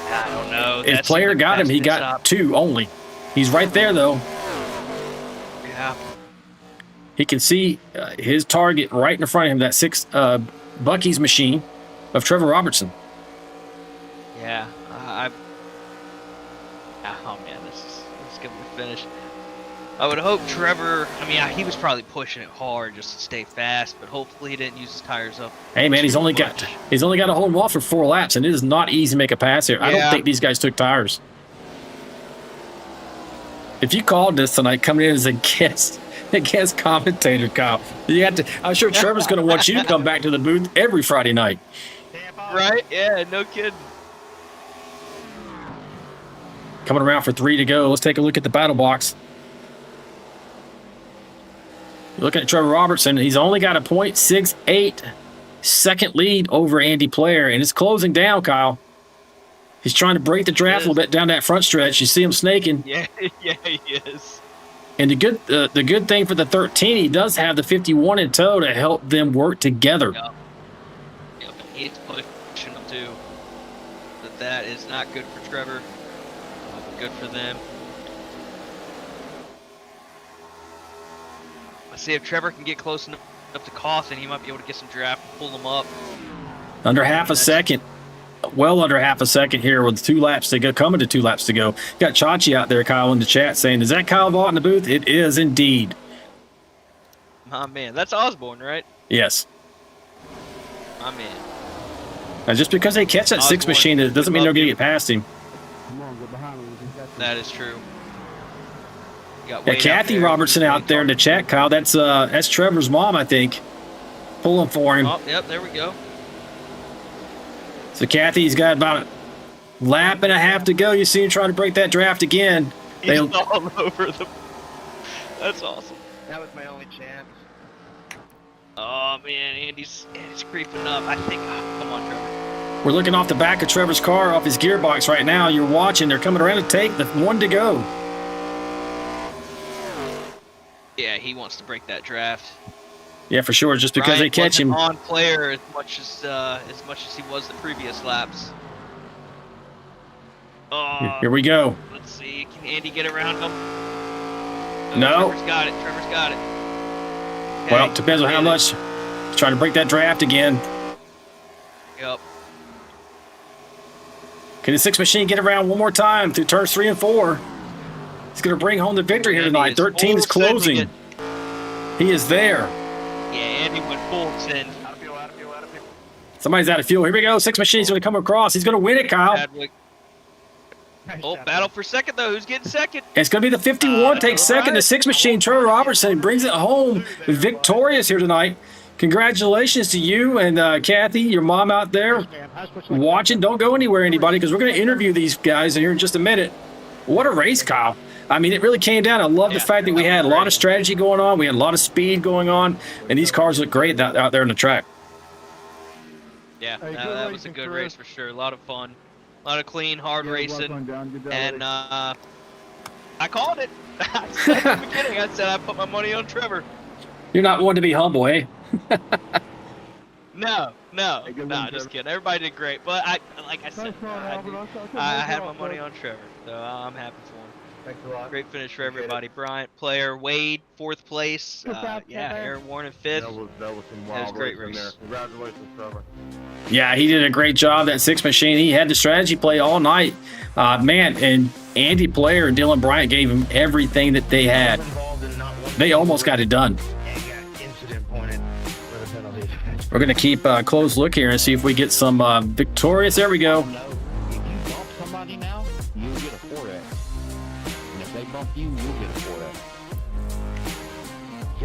I don't know. If That's player even got him, he messed got up. 2 only. He's right there, though. Yeah. He can see his target right in front of him, that 6 Bucky's machine of Trevor Robertson. Yeah. Oh man, this is gonna be finished. I would hope Trevor. I mean, he was probably pushing it hard just to stay fast, but hopefully he didn't use his tires up. Hey man, he's too only much. got to hold him off for 4 laps, and it is not easy to make a pass here. I don't Yeah. think these guys took tires. If you called this tonight, coming in as a guest commentator, Kyle, you have to. I'm sure Trevor's going to want you to come back to the booth every Friday night. Right? Yeah, no kidding. Coming around for 3 to go. Let's take a look at the battle box. You're looking at Trevor Robertson. He's only got a .68 second lead over Andy Player, and it's closing down, Kyle. He's trying to break the draft a little bit down that front stretch. You see him snaking. Yeah, yeah, he is. And the good thing for the 13, he does have the 51 in tow to help them work together. Yep, he's pushing them too. But that is not good for Trevor. Good for them. Let's see if Trevor can get close enough to Cawthon. He might be able to get some draft and pull them up. Under half a second. Well under half a second here with 2 laps to go, coming to 2 laps to go. Got Chachi out there, Kyle, in the chat saying, is that Kyle Vaught in the booth? It is indeed. My man. That's Osborne, right? Yes. My man. Now, just because they catch that 6 Osborne, machine, it doesn't mean they're love going to you. get past him. That is true. Yeah, Kathy Robertson out there in the chat, Kyle. That's Trevor's mom, I think, pulling for him. Oh, yep, there we go. So Kathy's got about a lap and a half to go. You see him trying to break that draft again. He's all over the. That's awesome. That was my only chance. Oh man, Andy's creeping up. I think. Oh, come on, Trevor. We're looking off the back of Trevor's car, off his gearbox right now. You're watching. They're coming around to take the 1 to go. Yeah, he wants to break that draft. Yeah, for sure. Just because they catch him. On player as much as he was the previous laps. Oh, Here we go. let's see. Can Andy get around him? No. Trevor's got it. Trevor's got it. Well, Okay, depends on how much. He's trying to break that draft again. Yep. Can the 6 machine get around one more time through turns 3 and 4? He's going to bring home the victory here tonight. 13 is closing. He is there. Yeah, Andy went full send. Somebody's out of fuel. Here we go. 6 machine's going to come across. He's going to win it, Kyle. Chadwick. Oh, battle for second though. Who's getting second? It's going to be the 51 takes second. The 6 machine, Trevor Robertson, brings it home victorious here tonight. Congratulations to you and Kathy, your mom out there watching. Don't go anywhere, anybody, because we're going to interview these guys here in just a minute. What a race, Kyle. I mean, it really came down. I love the fact that we had a lot of strategy going on. We had a lot of speed going on, and these cars look great out there on the track. Yeah, that was a good race for sure. A lot of fun. A lot of clean, hard racing. And I called it. I said at the beginning, I said I put my money on Trevor. You're not one to be humble, eh? No, just kidding. Everybody did great, but like I said, I had my money on Trevor, so I'm happy for him. Thanks a lot. Great finish for everybody. Bryant, player, Wade, 4th place. Aaron Warren in 5th. That was some That was wild a great racing race. there. Congratulations, Trevor. Yeah, he did a great job. That 6 machine, he had the strategy play all night. Man, and Andy Player and Dylan Bryant gave him everything that they had. They almost got it done. We're going to keep a close look here and see if we get some victorious. There we go. If you bump somebody now, you'll get a 4X. And if they bump you, you'll get a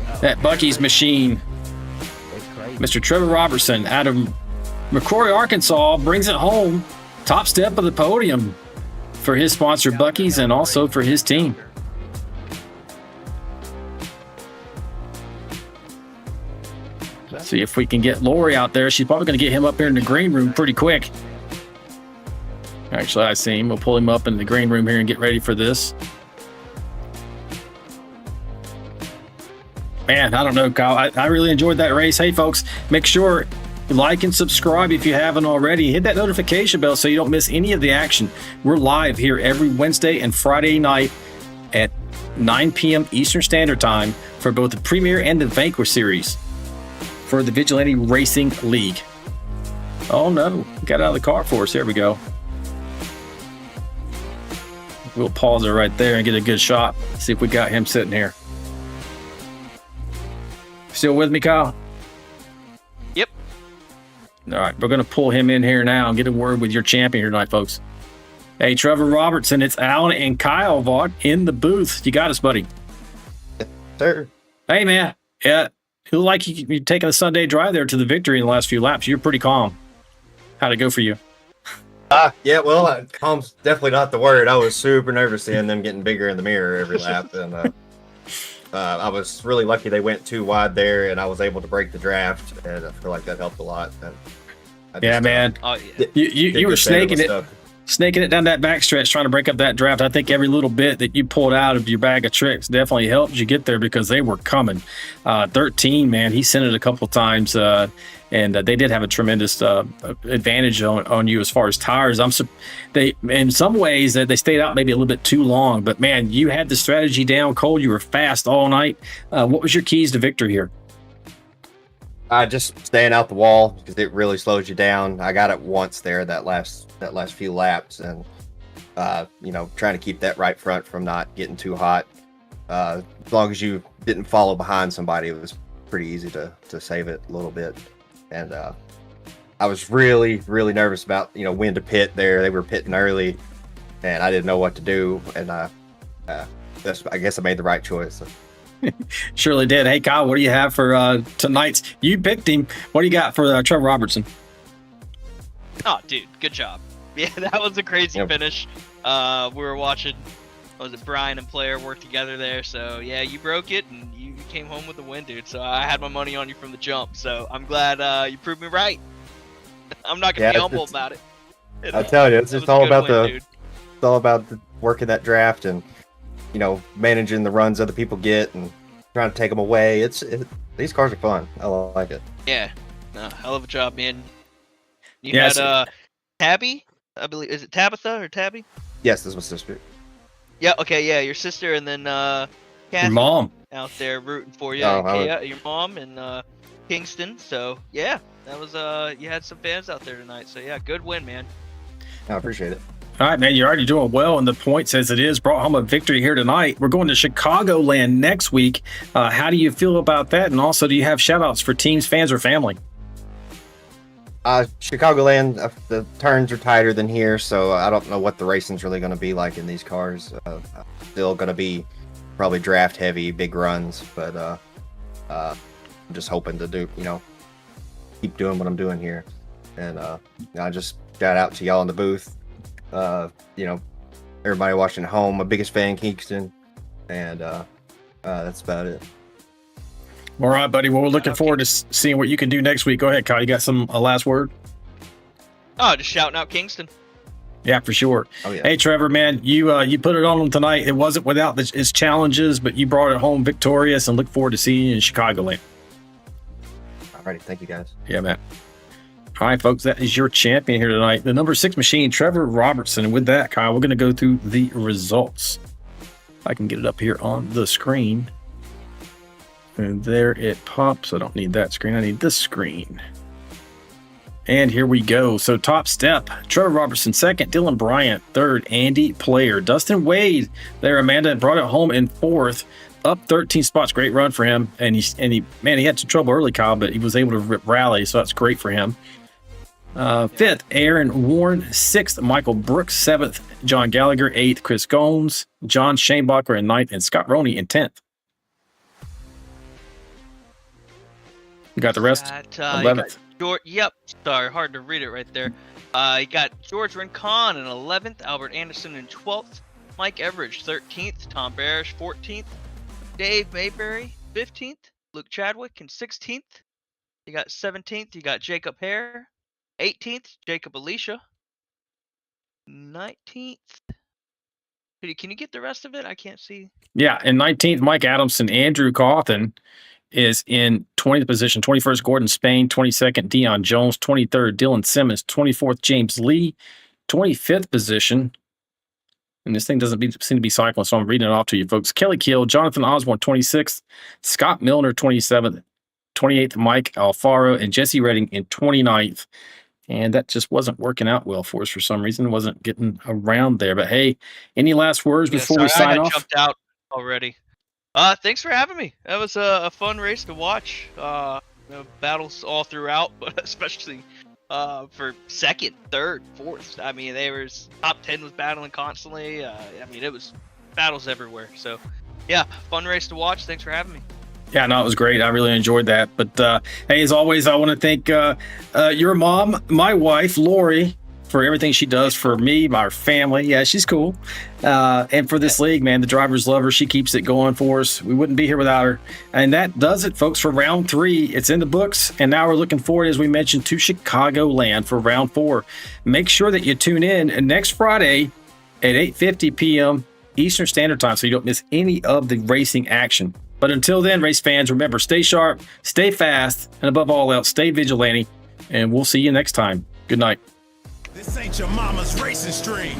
4X. That Bucky's machine Mr. Trevor Robertson out of McCrory, Arkansas, brings it home. Top step of the podium for his sponsor, Buc-ee's, and also for his team. See if we can get Lori out there. She's probably going to get him up here in the green room pretty quick. Actually, I see him. We'll pull him up in the green room here and get ready for this. Man, I don't know, Kyle. I really enjoyed that race. Hey, folks, make sure you like and subscribe if you haven't already. Hit that notification bell so you don't miss any of the action. We're live here every Wednesday and Friday night at 9 p.m. Eastern Standard Time for both the Premiere and the Vanquish Series for the Vigilante Racing League. Oh, no. Got out of the car for us. There we go. We'll pause it right there and get a good shot. See if we got him sitting here. Still with me, Kyle? Yep. All right, we're going to pull him in here now and get a word with your champion here tonight, folks. Hey, Trevor Robertson, it's Alan and Kyle Vaught in the booth. You got us, buddy. Yes, sir. Hey, man. Yeah, it looked like you're taking a Sunday drive there to the victory in the last few laps. You're pretty calm. How'd it go for you? Yeah, well, calm's definitely not the word. I was super nervous seeing them getting bigger in the mirror every lap, and I was really lucky they went too wide there, and I was able to break the draft, and I feel like that helped a lot. And yeah, man. You were snaking it down that backstretch, trying to break up that draft. I think every little bit that you pulled out of your bag of tricks definitely helped you get there because they were coming. 13, man, he sent it a couple times, and they did have a tremendous advantage on you as far as tires. They in some ways they stayed out maybe a little bit too long, but man, you had the strategy down cold. You were fast all night. What was your keys to victory here? Just staying out the wall because it really slows you down. I got it once there that last few laps, and trying to keep that right front from not getting too hot. As long as you didn't follow behind somebody, it was pretty easy to save it a little bit. And I was really, really nervous about when to pit there. They were pitting early, and I didn't know what to do. And I guess I made the right choice. Surely did. Hey, Kyle, what do you have for tonight's? You picked him. What do you got for Trevor Robertson? Oh, dude, good job. Yeah, that was a crazy finish. We were watching, Brian and Player work together there. So, yeah, you broke it, and you came home with the win, dude. So I had my money on you from the jump. So I'm glad you proved me right. I'm not going to be humble about it. I tell you, it's just all about it's all about working that draft and managing the runs other people get and trying to take them away. These cars are fun. I like it. Yeah, hell of a job, man. You had Tabby, I believe. Is it Tabitha or Tabby? Yes, this was sister. Yeah. Okay. Yeah, your sister, and then Kathy your mom out there rooting for you. Your mom and Kingston. So yeah, that was you had some fans out there tonight. So yeah, good win, man. I appreciate it. All right, man, you're already doing well, and the points as it is brought home a victory here tonight. We're going to Chicagoland next week. How do you feel about that? And also, do you have shout-outs for teams, fans, or family? Chicagoland, the turns are tighter than here, so I don't know what the racing's really going to be like in these cars. Still going to be probably draft-heavy, big runs, but I'm just hoping to keep doing what I'm doing here. And I just shout out to y'all in the booth. Everybody watching at home, my biggest fan, Kingston, and that's about it. All right, buddy. Well, we're looking forward to seeing what you can do next week. Go ahead, Kyle. You got a last word? Oh, just shouting out Kingston. Yeah, for sure. Oh, yeah. Hey, Trevor, man, you put it on tonight. It wasn't without its challenges, but you brought it home victorious, and look forward to seeing you in Chicagoland. All righty, thank you, guys. Yeah, man. All right, folks, that is your champion here tonight. The number 6 machine, Trevor Robertson. And with that, Kyle, we're going to go through the results. I can get it up here on the screen. And there it pops. I don't need that screen. I need this screen. And here we go. So top step, Trevor Robertson second, Dylan Bryant third, Andy Player. Dustin Wade there, Amanda, brought it home in fourth. Up 13 spots. Great run for him. And he had some trouble early, Kyle, but he was able to rally, so that's great for him. Fifth, Aaron Warren. Sixth, Michael Brooks. Seventh, John Gallagher. Eighth, Chris Gomes. John Shanebacher in ninth, and Scott Roney in 10th. You got the rest? 11th. Yep. Sorry, hard to read it right there. You got George Rincon in 11th, Albert Anderson in 12th, Mike Everidge 13th, Tom Barish 14th, Dave Mayberry 15th, Luke Chadwick in 16th. You got 17th, you got Jacob Hare. 18th, Jacob Alicia. 19th. Can you get the rest of it? I can't see. Yeah, and 19th, Mike Adamson. Andrew Cawthon is in 20th position. 21st, Gordon Spain. 22nd, Deion Jones. 23rd, Dylan Simmons. 24th, James Lee. 25th position. And this thing doesn't seem to be cycling, so I'm reading it off to you folks. Kelly Kill, Jonathan Osborne, 26th. Scott Milner, 27th. 28th, Mike Alfaro. And Jesse Redding in 29th. And that just wasn't working out well for us for some reason. Wasn't getting around there. But hey, any last words before we sign off? I jumped out already. Thanks for having me. That was a fun race to watch. Battles all throughout, but especially for second, third, fourth. I mean, top 10 was battling constantly. I mean, it was battles everywhere. So, yeah, fun race to watch. Thanks for having me. Yeah, no, it was great. I really enjoyed that. But hey, as always, I want to thank your mom, my wife, Lori, for everything she does for me, my family. Yeah, she's cool. And for this league, man, the drivers love her. She keeps it going for us. We wouldn't be here without her. And that does it, folks, for round 3. It's in the books. And now we're looking forward, as we mentioned, to Chicagoland for round 4. Make sure that you tune in next Friday at 8:50 p.m. Eastern Standard Time so you don't miss any of the racing action. But until then, race fans, remember, stay sharp, stay fast, and above all else, stay vigilante. And we'll see you next time. Good night. This ain't your mama's racing stream.